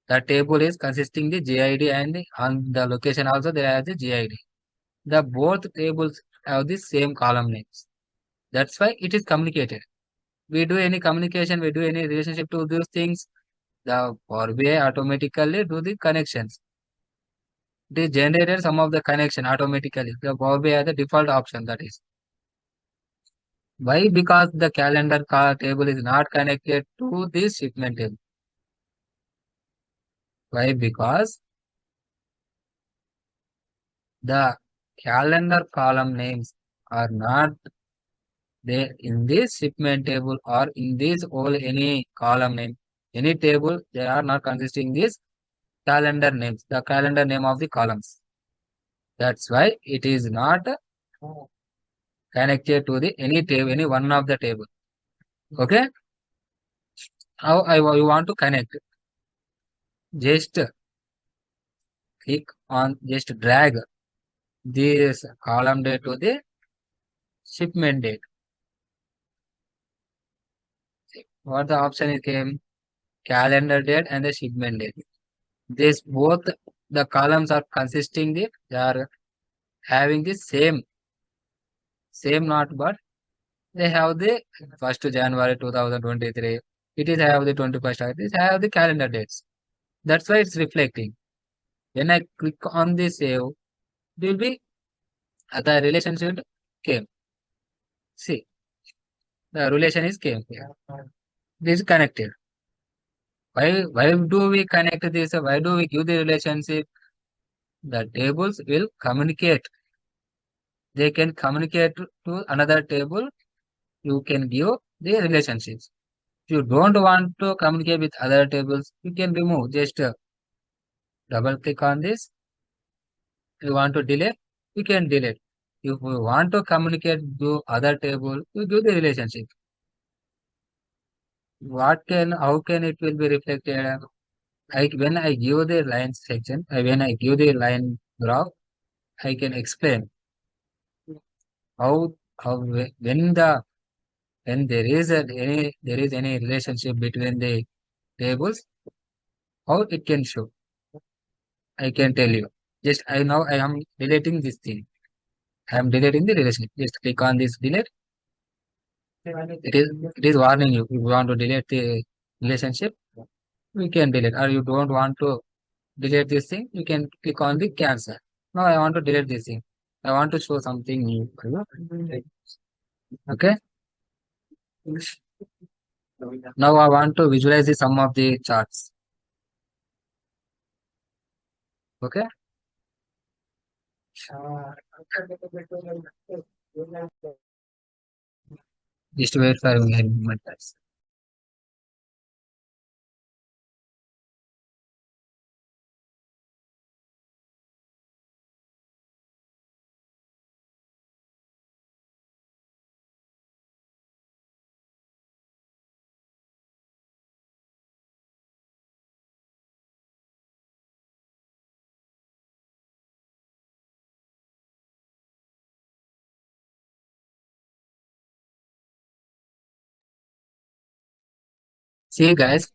The table is consisting the GID and on the location also there are the GID. The both tables have the same column names. That's why it is communicated. We do any communication, we do any relationship to those things, the Powerbi automatically do the connections. They generated some of the connection automatically. The Powerbi has the default option that is. Why? Because the calendar table is not connected to this shipment table. Why? Because the calendar column names are not there in this shipment table or in this all any column name. Any table, they are not consisting this calendar names, the calendar name of the columns. That's why it is not connected to the any table, any one of the table. Okay. How you want to connect? Just click on, just drag this column date to the shipment date. What the option is came? Calendar date and the shipment date. This both the columns are consisting the they are having the same not, but they have the 1st January 2023. It is have the 21st. It is have the calendar dates. That's why it's reflecting. When I click on the save, it will be the relationship came. See, the relation is came here. This is connected. Why do we connect this? Why do we give the relationship? The tables will communicate. They can communicate to another table. You can give the relationships. If you don't want to communicate with other tables, you can remove. Just double click on this. You want to delete, you can delete. If you want to communicate to other table, you give the relationship. How can it will be reflected? When I give the line section, when I give the line graph, I can explain how when there is any relationship between the tables, how it can show. I can tell you. Just I am deleting this thing. I am deleting the relationship. Just click on this delete. It is warning you. If you want to delete the relationship, we can delete. Or you don't want to delete this thing, you can click on the cancel. Now I want to delete this thing. I want to show something new. Okay. Now I want to visualize the sum of the charts. Okay. Just wait for a moment. See guys,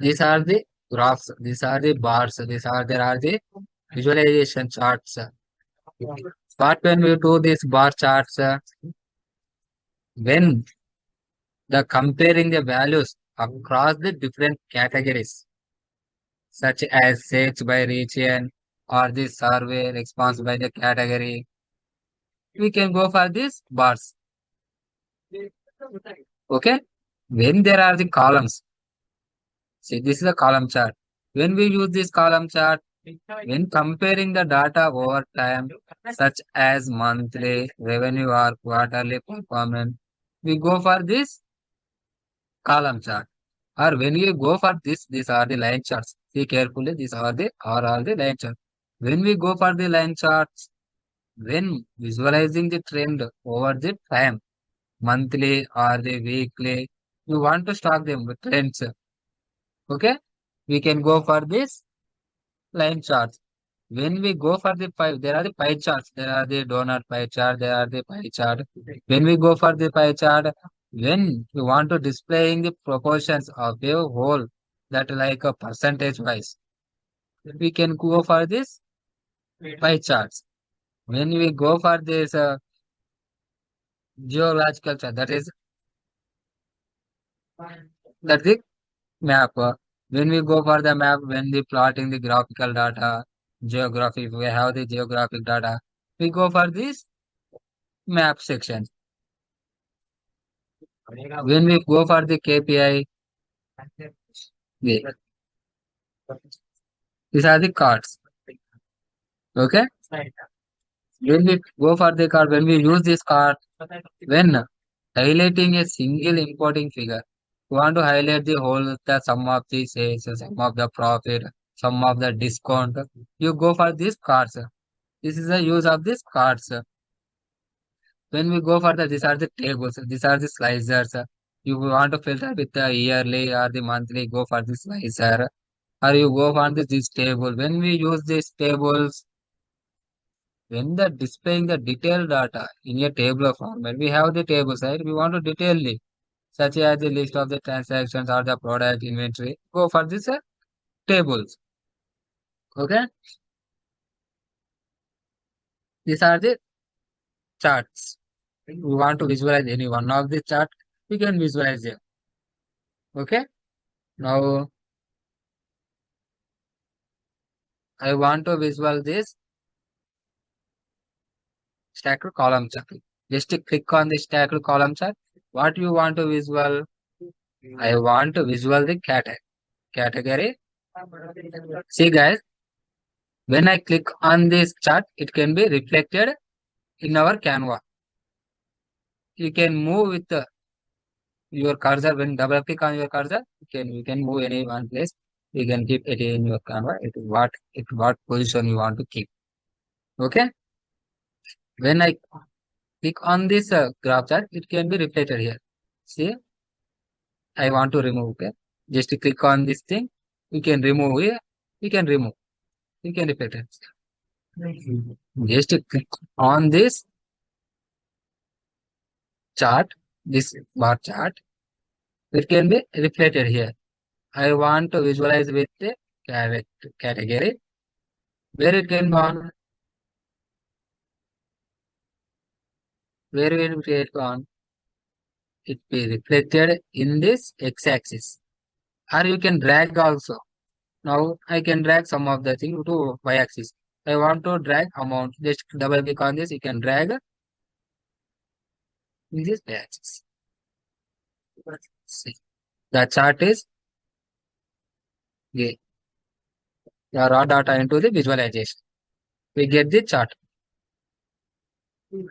these are the graphs. These are the bars. There are the visualization charts. But when we do these bar charts, when the comparing the values across the different categories, such as search by region or the survey response by the category, we can go for these bars. Okay. When there are the columns, see this is a column chart. When we use this column chart, when comparing the data over time, such as monthly revenue or quarterly performance, we go for this column chart. Or when you go for this, these are the line charts. See carefully, these are all the line charts. When we go for the line charts, when visualizing the trend over the time, monthly or the weekly, you want to stock them with trends. Okay, we can go for this line charts. When we go for the pie, there are the pie charts. There are the donut pie chart. There are the pie chart. When we go for the pie chart, when you want to displaying the proportions of the whole, that like a percentage wise, we can go for this pie charts. When we go for this geological chart, that is map. When we go for the map, when we plotting the graphical data, geography, we have the geographic data. We go for this map section. When we go for the KPI, we, these are the cards. Okay. When we go for the card, when we use this card, when highlighting a single importing figure, we want to highlight the whole, the sum of the sales, sum of the profit, sum of the discount. You go for these cards. This is the use of these cards. When we go for the, these are the tables, these are the slicers. You want to filter with the yearly or the monthly, go for the slicer. Or you go for this table. When we use these tables, when the displaying the detailed data in a table format, we have the tables, right? We want to detail it, such as the list of the transactions or the product inventory. Go for this tables. Okay. These are the charts. We want to visualize any one of the chart, we can visualize them. Okay. Now I want to visualize this stacked column chart. Just click on the stacked column chart. What you want to visual? I want to visual the category. See guys, when I click on this chart, it can be reflected in our Canva. You can move with your cursor. When double click on your cursor, you can move any one place. You can keep it in your Canva. It what position you want to keep. Okay. When I click on this graph chart, it can be reflected here. See, I want to remove. Okay, just click on this thing. You can remove here. You can remove. You can reflect it. Just click on this chart, this bar chart. It can be reflected here. I want to visualize with the category where it can be on, where will it be on, it be reflected in this x-axis. Or you can drag also. Now I can drag some of the thing to y-axis. I want to drag amount. Just double click on this. You can drag in this y-axis. See, the chart is the raw data into the visualization. We get the chart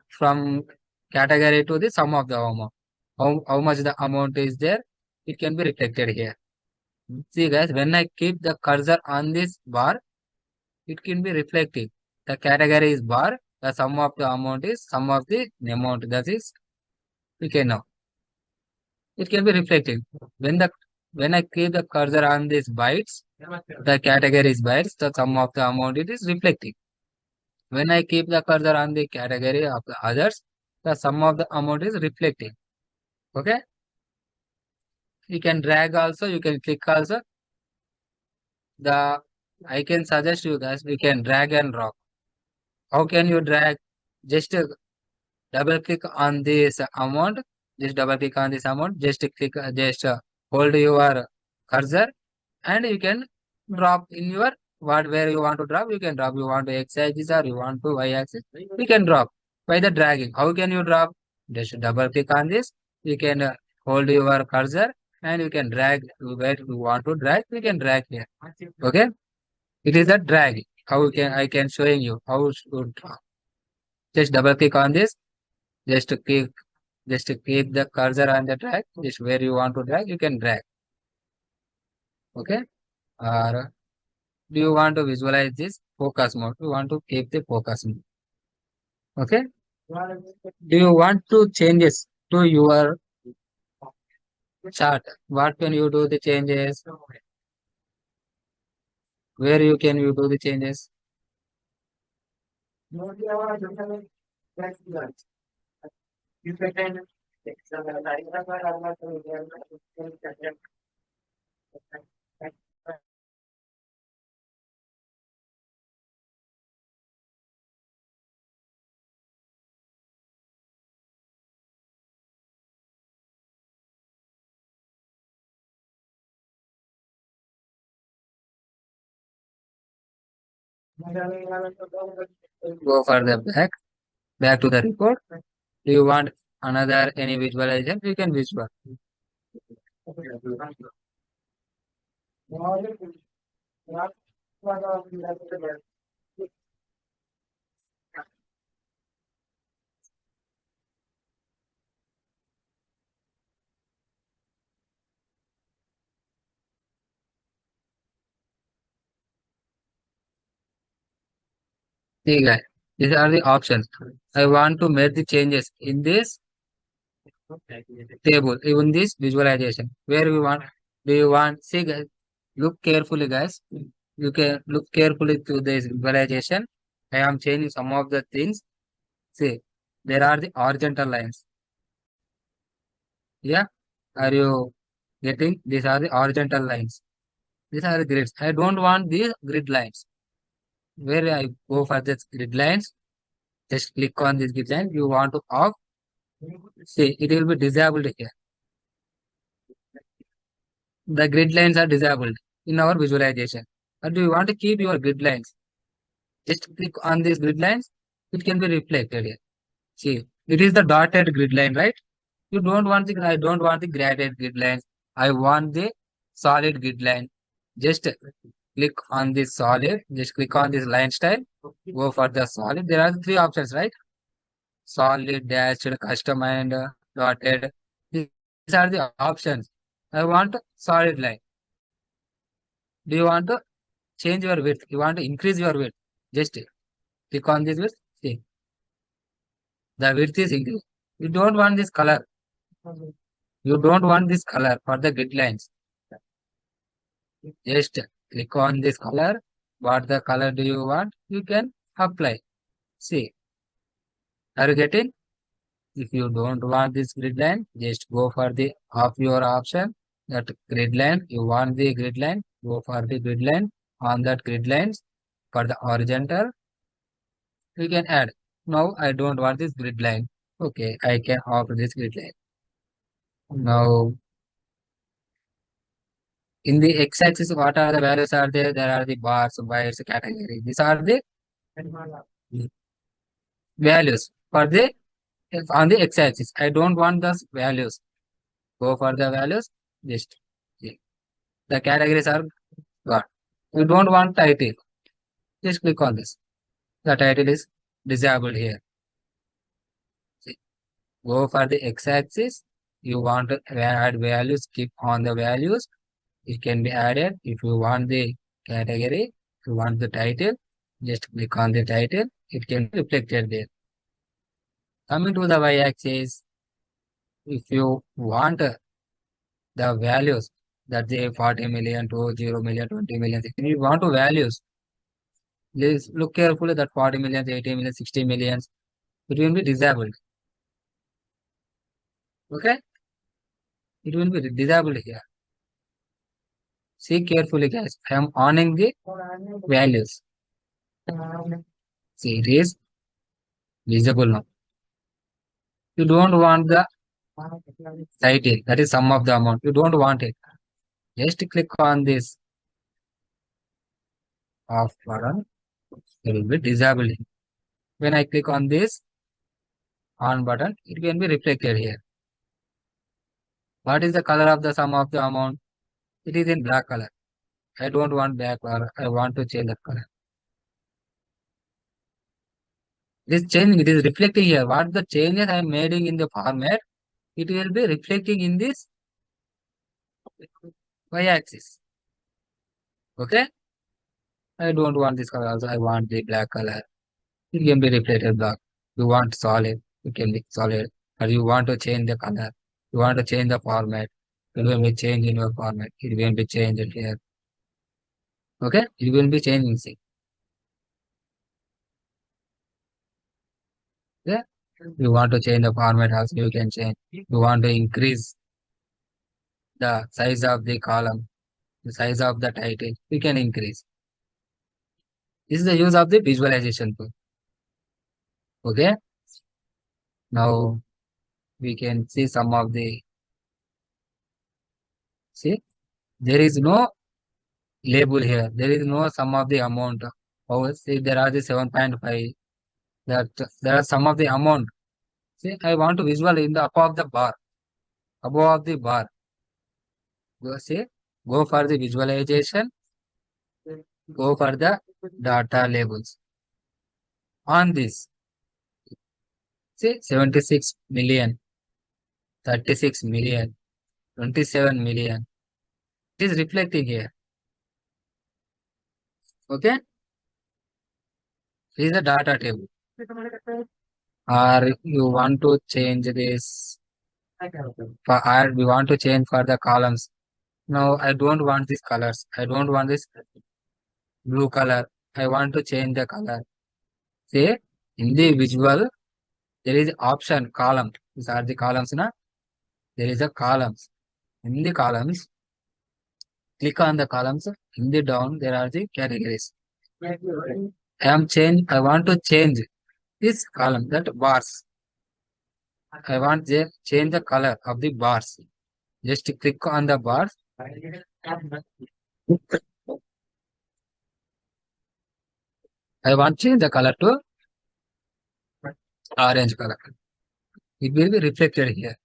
from category to the sum of the amount. How much the amount is there, it can be reflected here. See guys, when I keep the cursor on this bar, it can be reflecting. The category is bar, the sum of the amount is sum of the amount. That is, we can know. It can be reflecting. When I keep the cursor on this bytes, the category is bytes, the sum of the amount it is reflecting. When I keep the cursor on the category of the others, the sum of the amount is reflecting. Okay. You can drag also, you can click also. The I can suggest you guys, we can drag and drop. How can you drag? Just double click on this amount. Just double click on this amount. Just click, just hold your cursor, and you can drop in your what where you want to drop. You can drop. You want to x axis or you want to y axis. You can drop by the dragging. How can you drop? Just double click on this. You can hold your cursor and you can drag where you want to drag. You can drag here. Okay. It is a drag. How can I can showing you how should just double click on this. Just to click, just to keep the cursor on the drag. Just where you want to drag, you can drag. Okay. Or do you want to visualize this focus mode? You want to keep the focus mode. Okay. Do you want to changes to your chart? What can you do the changes? Where you do the changes? Go further back to the report. Do you want another any visualization? You can visual. See guys, these are the options. I want to make the changes in this table, even this visualization. Where we want, do you want, see guys, look carefully guys. You can look carefully to this visualization. I am changing some of the things. See, there are the horizontal lines. Yeah, are you getting? These are the horizontal lines. These are the grids. I don't want these grid lines. Where I go for this grid lines, Just click on this grid line. You want to off. See, it will be disabled here. The grid lines are disabled in our visualization. But do you want to keep your grid lines? Just click on these grid lines. It can be reflected here. See, it is the dotted grid line, right? You don't want the, I don't want the graded grid lines. I want the solid grid line. Just click on this solid. Just click on this line style. Go for the solid. There are three options, right? Solid, dashed, custom, and dotted. These are the options. I want solid line. Do you want to change your width? You want to increase your width? Just click on this width. See, the width is increased. You don't want this color. You don't want this color for the grid lines. Just click on this color. What the color do you want? You can apply. See, are you getting? If you don't want this grid line, just go for the of your option. That grid line, you want the grid line, go for the grid line. On that grid lines, for the horizontal, you can add. Now I don't want this grid line. Okay, I can off this grid line. Now in the x-axis, what are the values are there? There are the bars, bytes, category. These are the values for the on the x-axis. I don't want those values. Go for the values. Just see. The categories are got. You don't want title. Just click on this. The title is disabled here. See. Go for the x-axis. You want to add values. Keep on the values. It can be added. If you want the category, if you want the title, just click on the title. It can be reflected there. Coming to the y-axis, if you want the values that they 40 million to 0 million, 20 million, if you want to values, please look carefully that 40 million, 80 million, 60 millions, it will be disabled. Okay? It will be disabled here. See carefully, guys. I am owning the values. See, it is visible now. You don't want the title, that is sum of the amount. You don't want it. Just click on this off button. It will be disabled. When I click on this on button, it can be reflected here. What is the color of the sum of the amount? It is in black color. I don't want black color. I want to change the color. This change, it is reflecting here. What the changes I am making in the format, it will be reflecting in this y-axis. Okay? I don't want this color also. I want the black color. It can be reflected black. You want solid, it can be solid. Or you want to change the color. You want to change the format. It will be changed in your format. It will be changed here. Okay? It will be changing. See. Yeah? You want to change the format also, you can change. You want to increase the size of the column, the size of the title, you can increase. This is the use of the visualization tool. Okay? Now we can see some of the, see, there is no label here. There is no sum of the amount. Oh, see, there are the 7.5. That there are some of the amount. See, I want to visual in the above the bar. Above the bar. Go see, go for the visualization. Go for the data labels. On this, see, 76 million, 36 million, 27 million. It is reflecting here. Okay? This is the data table. Or you want to change this for, or we want to change for the columns. No, I don't want these colors. I don't want this blue color. I want to change the color. See, in the visual, there is option column. These are the columns, na? There is a columns. In the columns, click on the columns. In the down, there are the categories. I want to change this column, that bars. I want to change the color of the bars. Just click on the bars. I want change the color to orange color. It will be reflected here.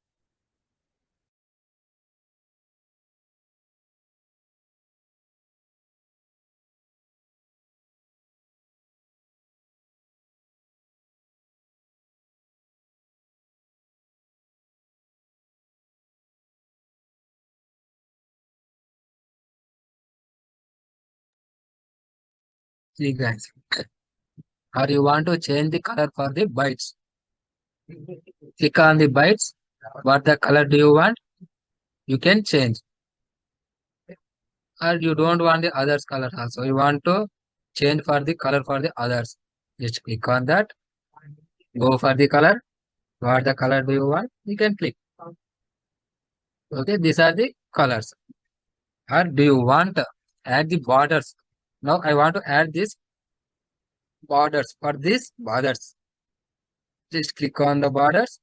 See guys. Or you want to change the color for the bytes. Click on the bytes. What the color do you want? You can change. Or you don't want the others color also. You want to change for the color for the others. Just click on that. Go for the color. What the color do you want? You can click. Okay, these are the colors. Or do you want to add the borders? Now I want to add this borders. For this borders, just click on the borders.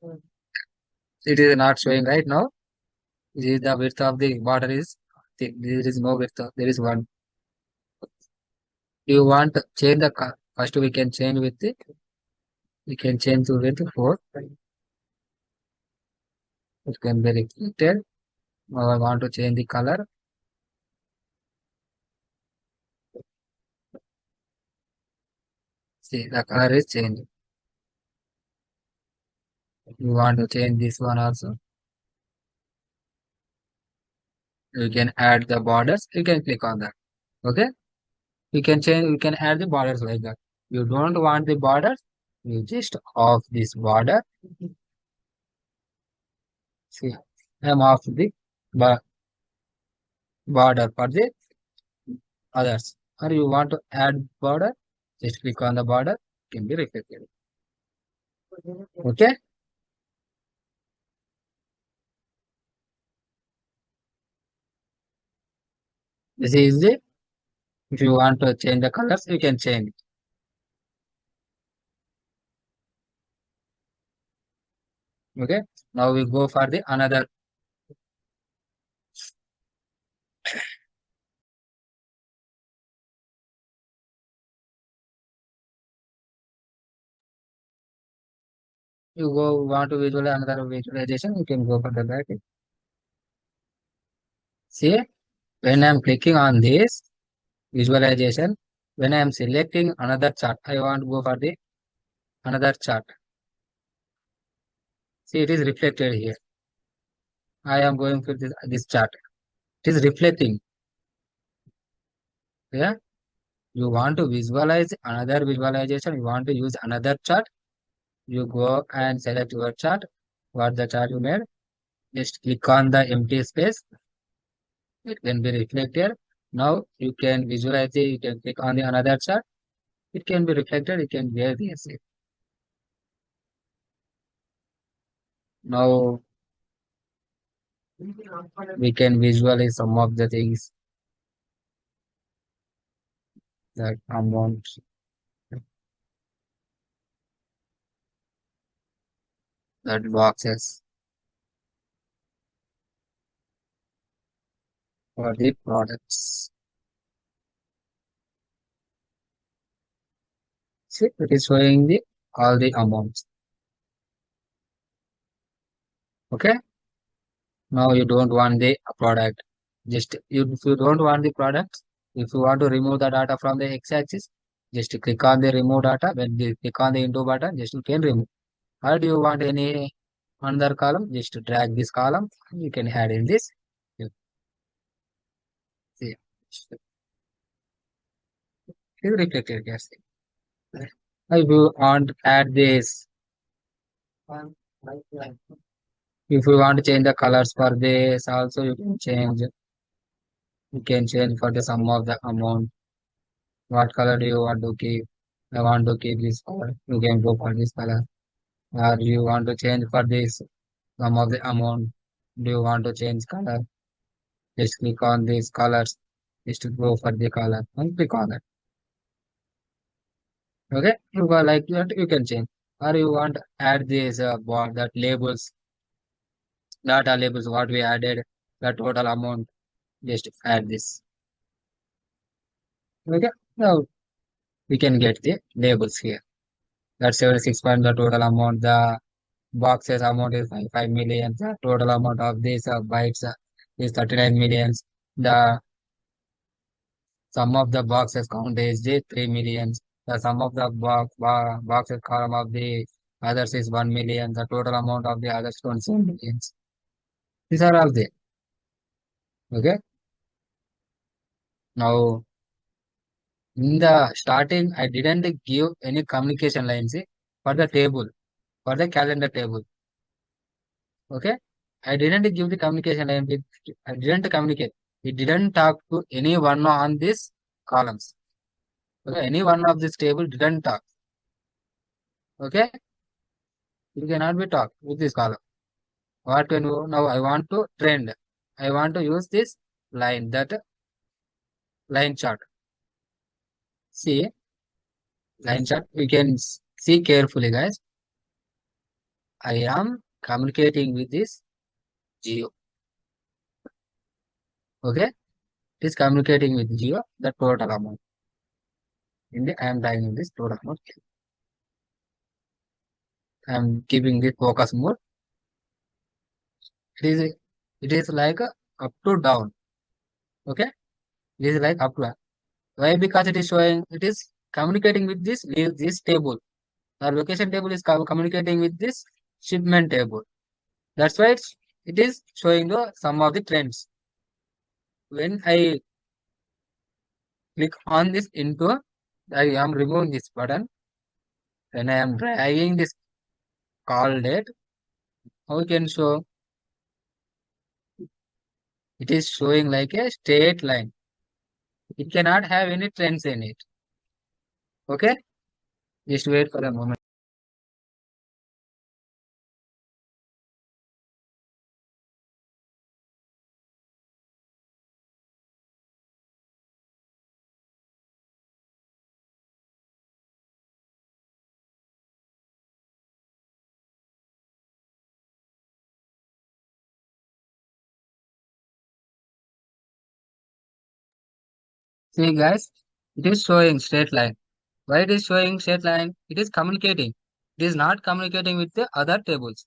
It is not showing right now. This is the width of the border is thick. There is no width. There is one. You want to change the first we can change with it. We can change to width 4. It can be reflected. Now I want to change the color. See the color is changed. You want to change this one also. You can add the borders. You can click on that. Okay. You can change. You can add the borders like that. You don't want the borders. You just off this border. See, I'm off the bo- border for the others. Or you want to add border, just click on the border, it can be reflected. Okay, this is it. If you want to change the colors, you can change. Okay, now we go for the another. You go want to visualize another visualization, you can go for the back. See, when I'm clicking on this visualization, when I'm selecting another chart, I want to go for the another chart. See, it is reflected here. I am going for this chart. It is reflecting. Yeah. You want to visualize another visualization, you want to use another chart, you go and select your chart, what the chart you made, just click on the empty space, it can be reflected. Now you can visualize it, you can click on the another chart, it can be reflected, you can wear this. Now we can visualize some of the things that amount, that boxes for the products. See, it is showing the all the amounts. Okay. Now you don't want the product. Just if you don't want the product, if you want to remove the data from the x-axis, just click on the remove data. When you click on the undo button, just you can remove. Or do you want any another column? Just drag this column. You can add in this. You see, it's reflected here. See. If you want to add this, if you want to change the colors for this, also you can change. You can change for the sum of the amount. What color do you want to keep? I want to keep this color. You can go for this color. Or you want to change for this some of the amount. Do you want to change color? Just click on these colors. Just to go for the color and click on it. Okay, you go like that. You can change. or you want to add this that labels, data labels, what we added, the total amount, just add this. Okay, now we can get the labels here. That's 76 point the total amount. The boxes amount is 5 million. The total amount of these bytes is 39 millions. The sum of the boxes count is the 3 millions. The sum of the boxes column of the others is 1 million. The total amount of the others 27 millions. These are all there. Okay. Now in the starting, I didn't give any communication lines for the table, for the calendar table. Okay. I didn't give the communication line. I didn't communicate. We didn't talk to anyone on these columns. Okay. Any one of this table didn't talk. Okay. You cannot be talk with this column. What can you now? I want to trend. I want to use this line, that line chart. See, line chart. We can see carefully, guys. I am communicating with this geo. Okay. It is communicating with geo the total amount. In the I am typing this total amount. I am keeping the focus mode. It is it is like up to down. Okay. It is like up to down. Why? Because it is showing, it is communicating with this table. Our location table is communicating with this shipment table. That's why it is showing the some of the trends. When I click on this into, I am removing this button. When I am dragging this call date, how we can show, it is showing like a straight line. It cannot have any trends in it. Okay, just wait for a moment. See guys, it is showing straight line. Why it is showing straight line? It is communicating. It is not communicating with the other tables.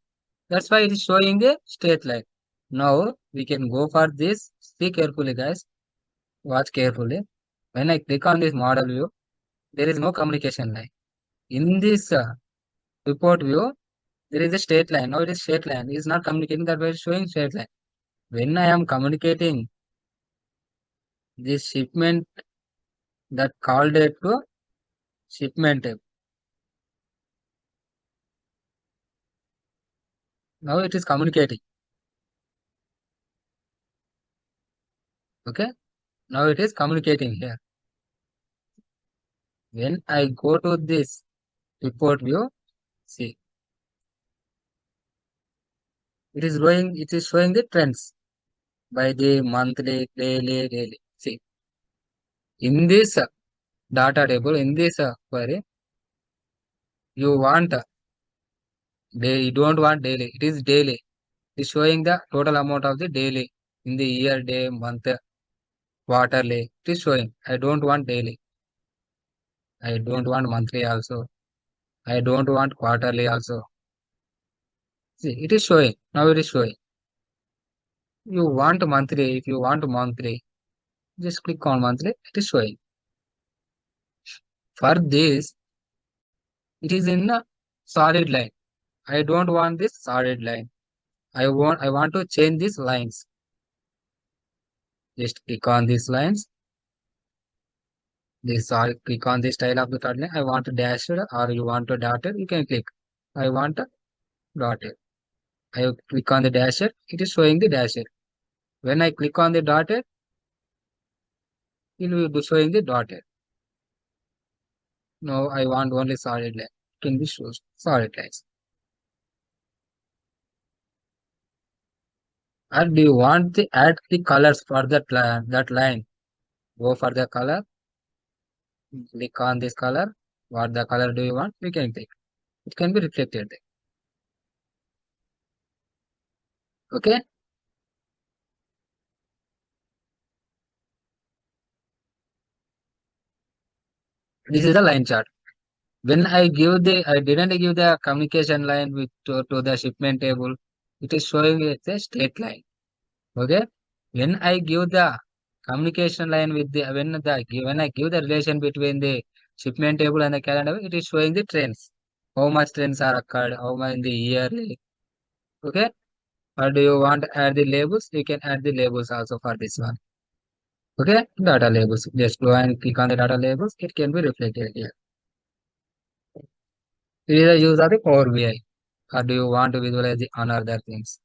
That's why it is showing a straight line. Now we can go for this. See carefully, guys. Watch carefully. When I click on this model view, there is no communication line. In this report view, there is a straight line. Now it is straight line. It is not communicating, that way it's showing straight line. When I am communicating this shipment, that call date to shipment table. Now it is communicating. Okay. Now it is communicating here. When I go to this report view, see, it is showing the trends by the monthly, daily. See, in this data table, in this query, you want day, you don't want daily. It is daily. It is showing the total amount of the daily in the year, day, month, quarterly. It is showing. I don't want daily. I don't want monthly also. I don't want quarterly also. See, it is showing. Now it is showing. You want monthly. If you want monthly, just click on monthly. It is showing. For this, it is in a solid line. I don't want this solid line. I want to change these lines. Just click on these lines. Click on the style of the third line. I want to dashed or you want to dotted. You can click. I want a dotted. I click on the dashed. It is showing the dashed. When I click on the dotted, it will be showing the dotted. No, I want only solid line. It can be shown solid lines. Or do you want to add the colors for that line? Go for the color. Click on this color. What the color do you want? We can click. it can be reflected there. Okay, this is the line chart. When I didn't give the communication line to the shipment table, it is showing it's a straight line. Okay, when I give the communication line with the when I give the relation between the shipment table and the calendar, it is showing the trends. How much trends are occurred, how much in the yearly. Okay, or do you want to add the labels? You can add the labels also for this one. Okay, data labels. Just go and click on the data labels. It can be reflected here. It is the use of the Power BI. Or do you want to visualize the another things?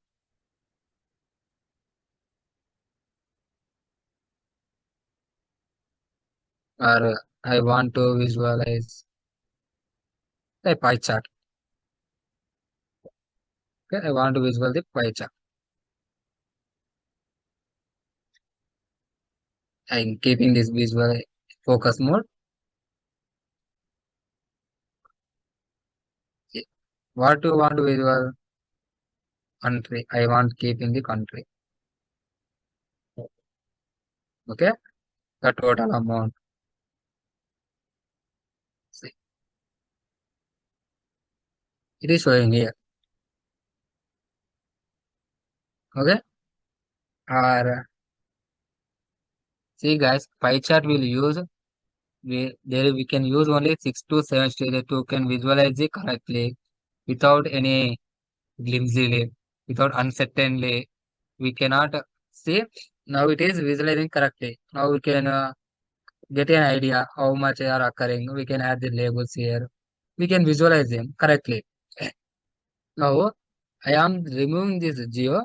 Or I want to visualize a pie chart. Okay, I want to visualize the pie chart. I'm keeping this visual focus mode. See, what do you want to visual country? I want keeping the country. Okay, the total amount. See, it is showing here. Okay, or see guys, pie chart will use we can use only 6 to 7 stages to can visualize it correctly without any glimpsely, without uncertainly. We cannot see now it is visualizing correctly. Now we can get an idea how much are occurring. We can add the labels here. We can visualize them correctly. Now I am removing this geo.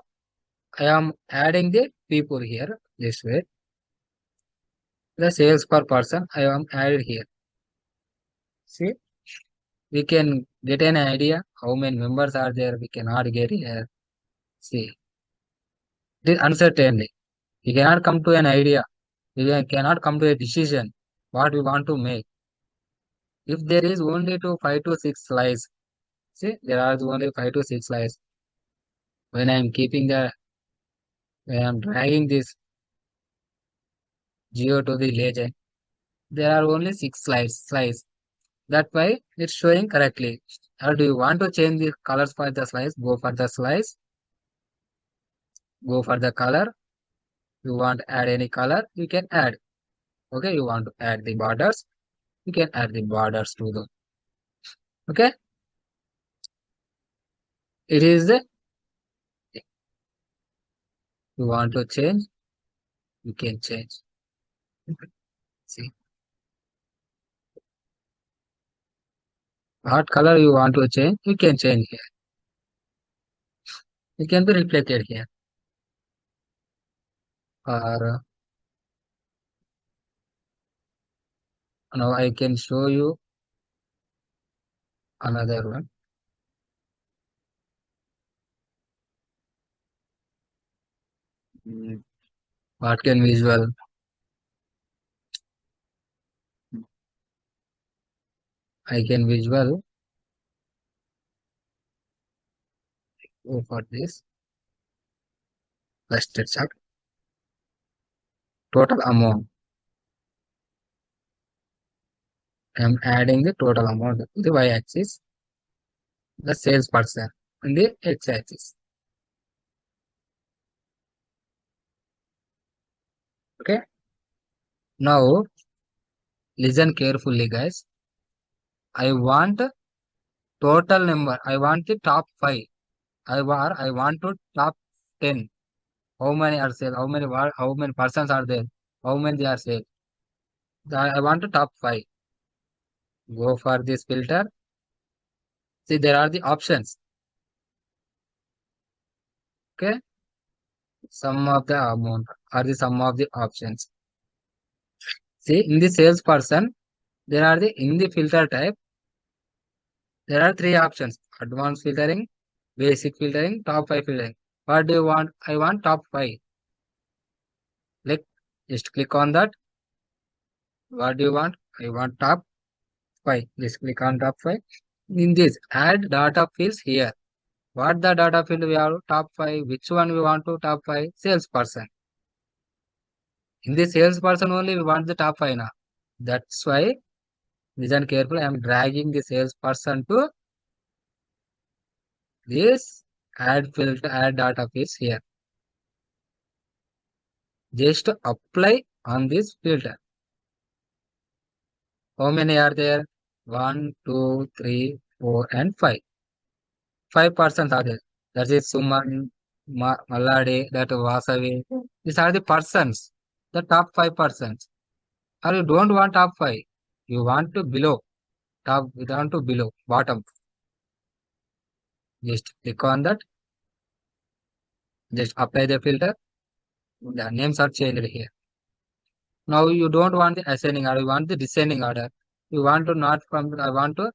I am adding the people here this way. The sales per person I am added here. See, we can get an idea how many members are there. We cannot get here. See, it is uncertainly. We cannot come to an idea. Cannot come to a decision what we want to make. If there is only 5 to 6 slides, see, there are only 5 to 6 slides. When I am keeping when I am dragging this geo to the legend, there are only 6 slides. That's why it's showing correctly. Or do you want to change the colors for the slides? Go for the slides. Go for the color. You want to add any color? You can add. Okay, you want to add the borders? You can add the borders to them. Okay, it is the you want to change, you can change. See, what color you want to change, you can change here. It can be reflected here. Or now I can show you another one. Mm, What can visual? I can visual go for this. Let's check total amount. I am adding the total amount to the y-axis, the sales person in the x-axis. Okay. Now listen carefully, guys. I want total number. I want the top five. I want to top 10. How many are sale? How many persons are there? How many they are sale? I want to top five. Go for this filter. See, there are the options. Okay. Sum of the amount are the sum of the options. See, in the salesperson, there are in the filter type, there are three options. Advanced filtering, basic filtering, top five filtering. What do you want? I want top five. Click, just click on that. What do you want? I want top five. Just click on top five. In this, add data fields here. What the data field we have? Top 5. Which one we want to top 5? Salesperson. In the salesperson only we want the top 5 now. That's why, listen carefully, I am dragging the salesperson to this add filter, add data fields here. Just apply on this filter. How many are there? One, 2, 3, 4, and 5. 5 persons are there. That is Suman, Malade, that Vasavi. These are the persons, the top 5 persons. Or you don't want top 5. You want to below, top, you want to below, bottom. Just click on that. Just apply the filter. The names are changed here. Now you don't want the ascending order, you want the descending order. You want to not from, I want to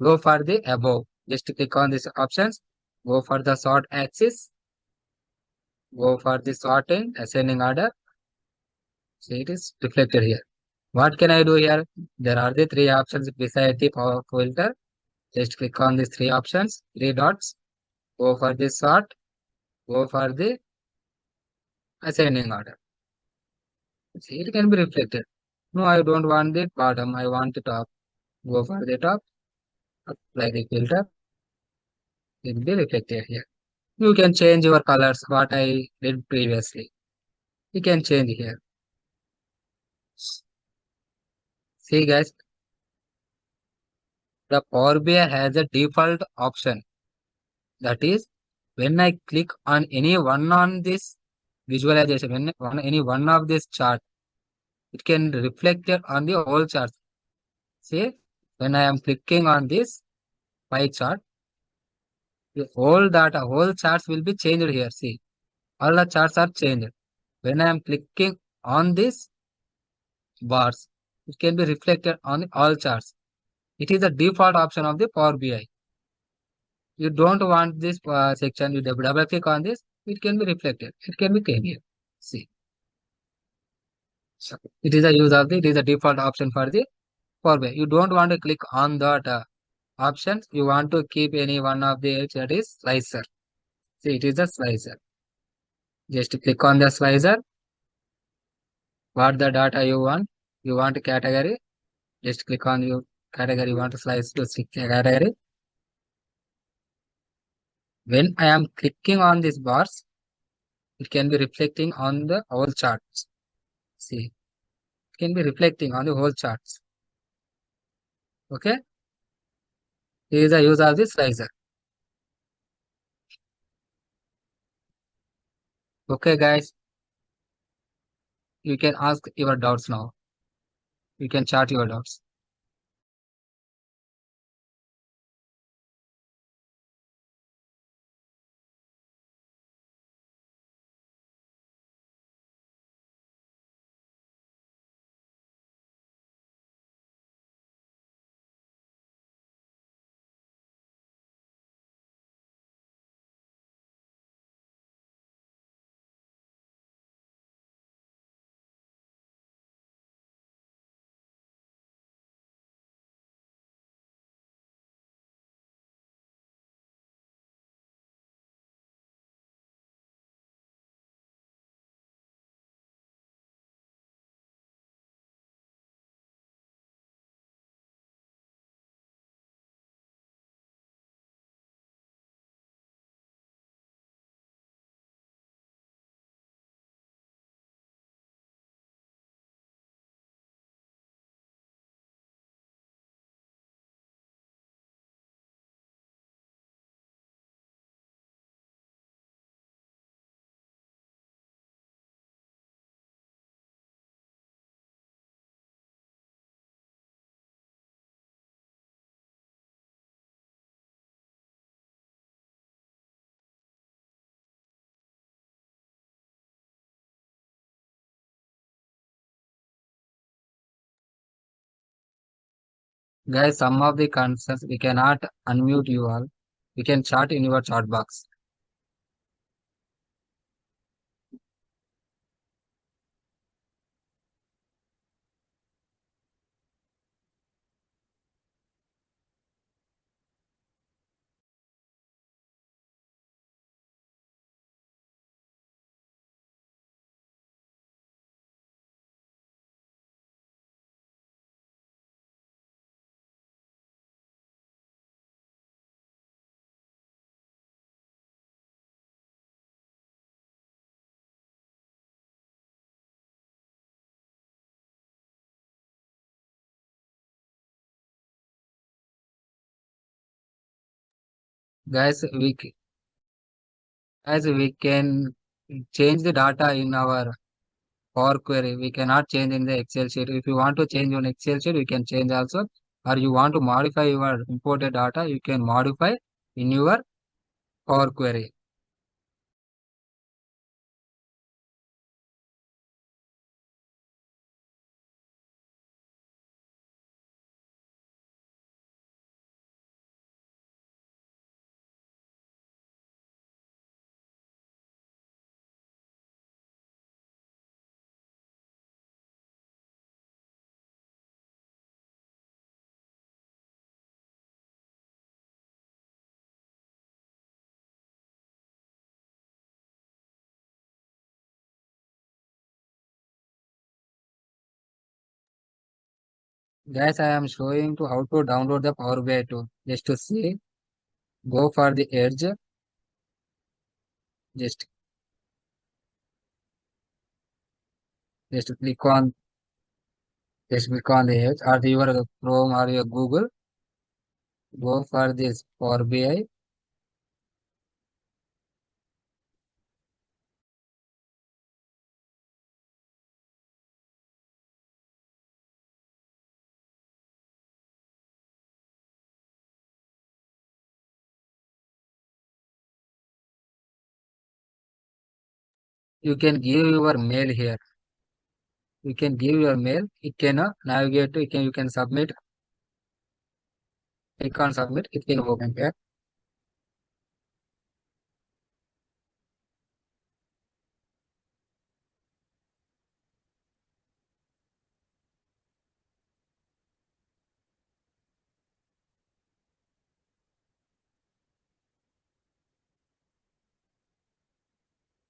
go for the above. Just click on these options. Go for the sort axis. Go for the sorting, ascending order. See, it is reflected here. What can I do here? There are the three options beside the power filter. Just click on these three options, three dots. Go for the sort. Go for the ascending order. See, it can be reflected. No, I don't want the bottom. I want the top. Go for the top. Apply the filter. It will be reflected here. You can change your colors, what I did previously. You can change here. See guys, the Power BI has a default option. That is, when I click on any one on this visualization, when on any one of this chart, it can reflect it on the whole chart. See, when I am clicking on this pie chart, the whole data, whole charts will be changed here. See, all the charts are changed. When I am clicking on this bars, it can be reflected on all charts. It is the default option of the Power BI. You don't want this section, you double click on this, it can be reflected. It can be came here. See, so it is a use of the, it is a default option for the Power BI. You don't want to click on that options. You want to keep any one of the, that is slicer. See, it is a slicer. Just click on the slicer. What the data you want? You want a category. Just click on your category. You want to slice to category. When I am clicking on these bars, it can be reflecting on the whole charts. See, it can be reflecting on the whole charts. Okay, this is the use of the slicer. Okay, guys, you can ask your doubts now. You can chat your doubts. Guys, some of the concerns we cannot unmute you all. You can chat in your chat box. Guys, we can change the data in our Power Query. We cannot change in the Excel sheet. If you want to change on Excel sheet, we can change also. Or you want to modify your imported data, you can modify in your Power Query. Guys, I am showing to how to download the Power BI tool. Just to see, go for the Edge. Just just click on the Edge or your Chrome or your Google. Go for this Power BI. You can give your mail here. You can give your mail. It can navigate. You can submit. Click on submit. It can open here.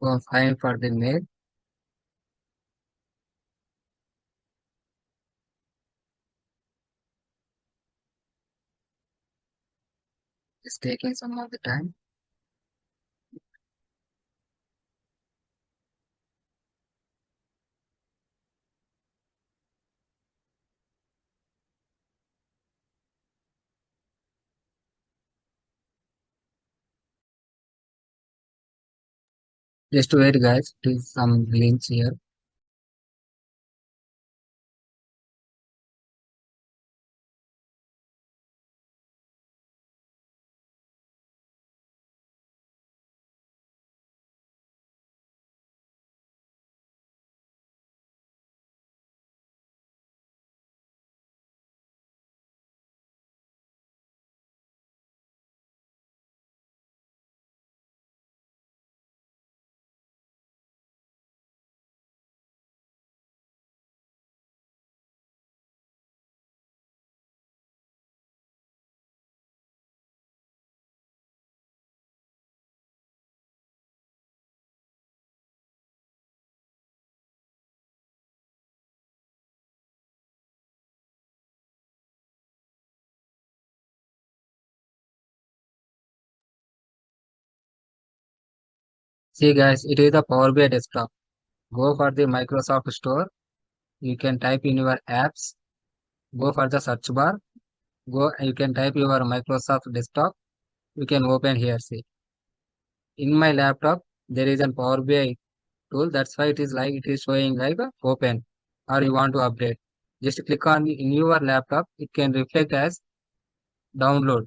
Go find for the mail. It's taking some of the time. Just wait, guys. Please some links here. See, guys, it is the Power BI desktop. Go for the Microsoft Store. You can type in your apps. Go for the search bar. Go. You can type your Microsoft desktop. You can open here. See, in my laptop there is a Power BI tool. That's why it is showing like open. Or you want to update. Just click on in your laptop. It can reflect as download.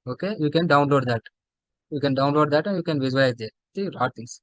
Okay, you can download that. You can download that and you can visualize it. See, lot things.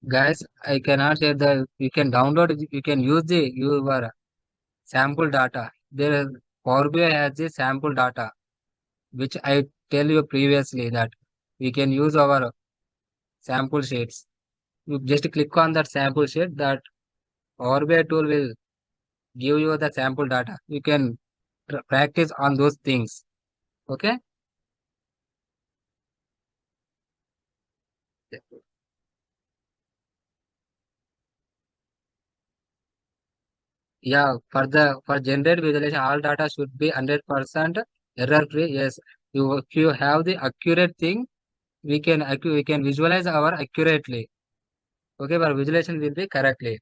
Guys, I cannot say that you can download. You can use the your sample data. There is Power BI has the sample data, which I tell you previously that we can use our sample sheets. You just click on that sample sheet. That Power BI tool will give you the sample data. You can practice on those things. Okay. Yeah, for generated visualization, all data should be 100% error free. Yes, if you have the accurate thing, we can visualize our accurately. Okay, but visualization will be correctly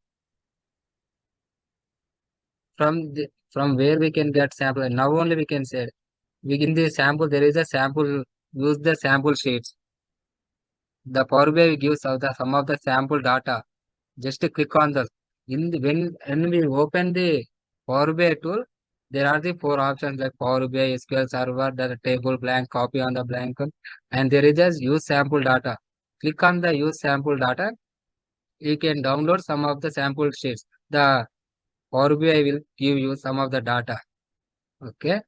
from where we can get sample. Now only we can say within the sample there is a sample. Use the sample sheets. The Power BI gives out the some of the sample data. Just click on the when we open the Power BI tool, there are the four options like Power BI, SQL Server, the table blank, copy on the blank, and there is just use sample data. Click on the use sample data. You can download some of the sample sheets. The Power BI will give you some of the data. Okay.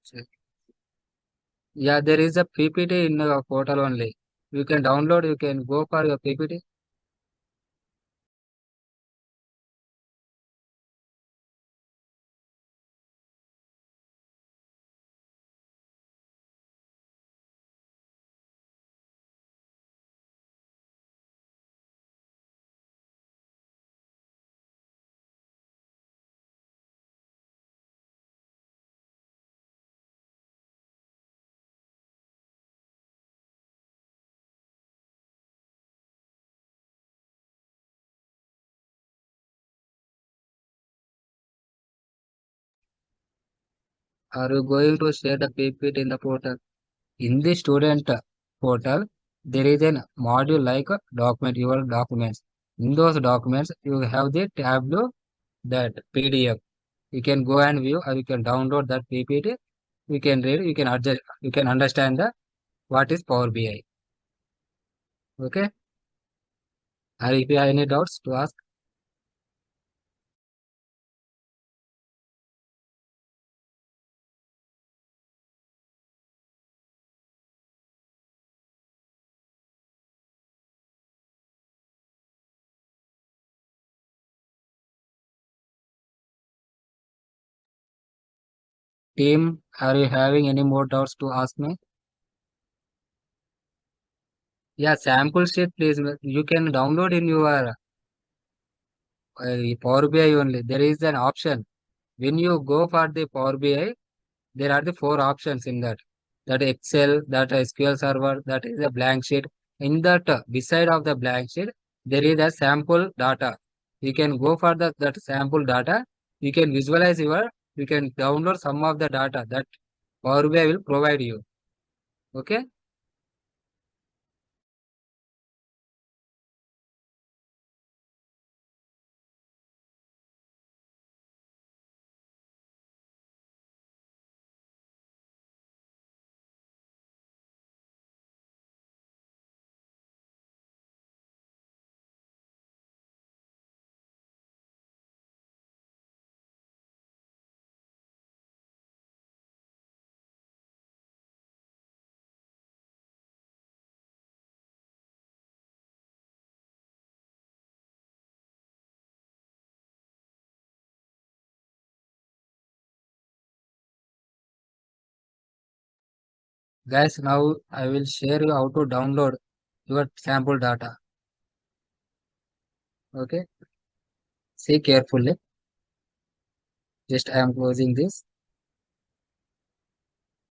So, yeah, there is a PPT in your portal only. You can download. You can go for your PPT. Are you going to share the PPT in the portal? In the student portal, there is a module like document, your documents. In those documents, you have the tableau, that PDF. You can go and view or you can download that PPT. You can read, you can adjust, you can understand the what is Power BI. Okay. Or if you have any doubts to ask, team, are you having any more doubts to ask me? Yeah, sample sheet, please. You can download in your Power BI only. There is an option. When you go for the Power BI, there are the four options in that. That Excel, that SQL Server, that is a blank sheet. In that, beside of the blank sheet, there is a sample data. You can go for that sample data. You can visualize your, you can download some of the data that Power BI will provide you. Okay. Guys, now I will share you how to download your sample data. Okay. See carefully. Just I am closing this.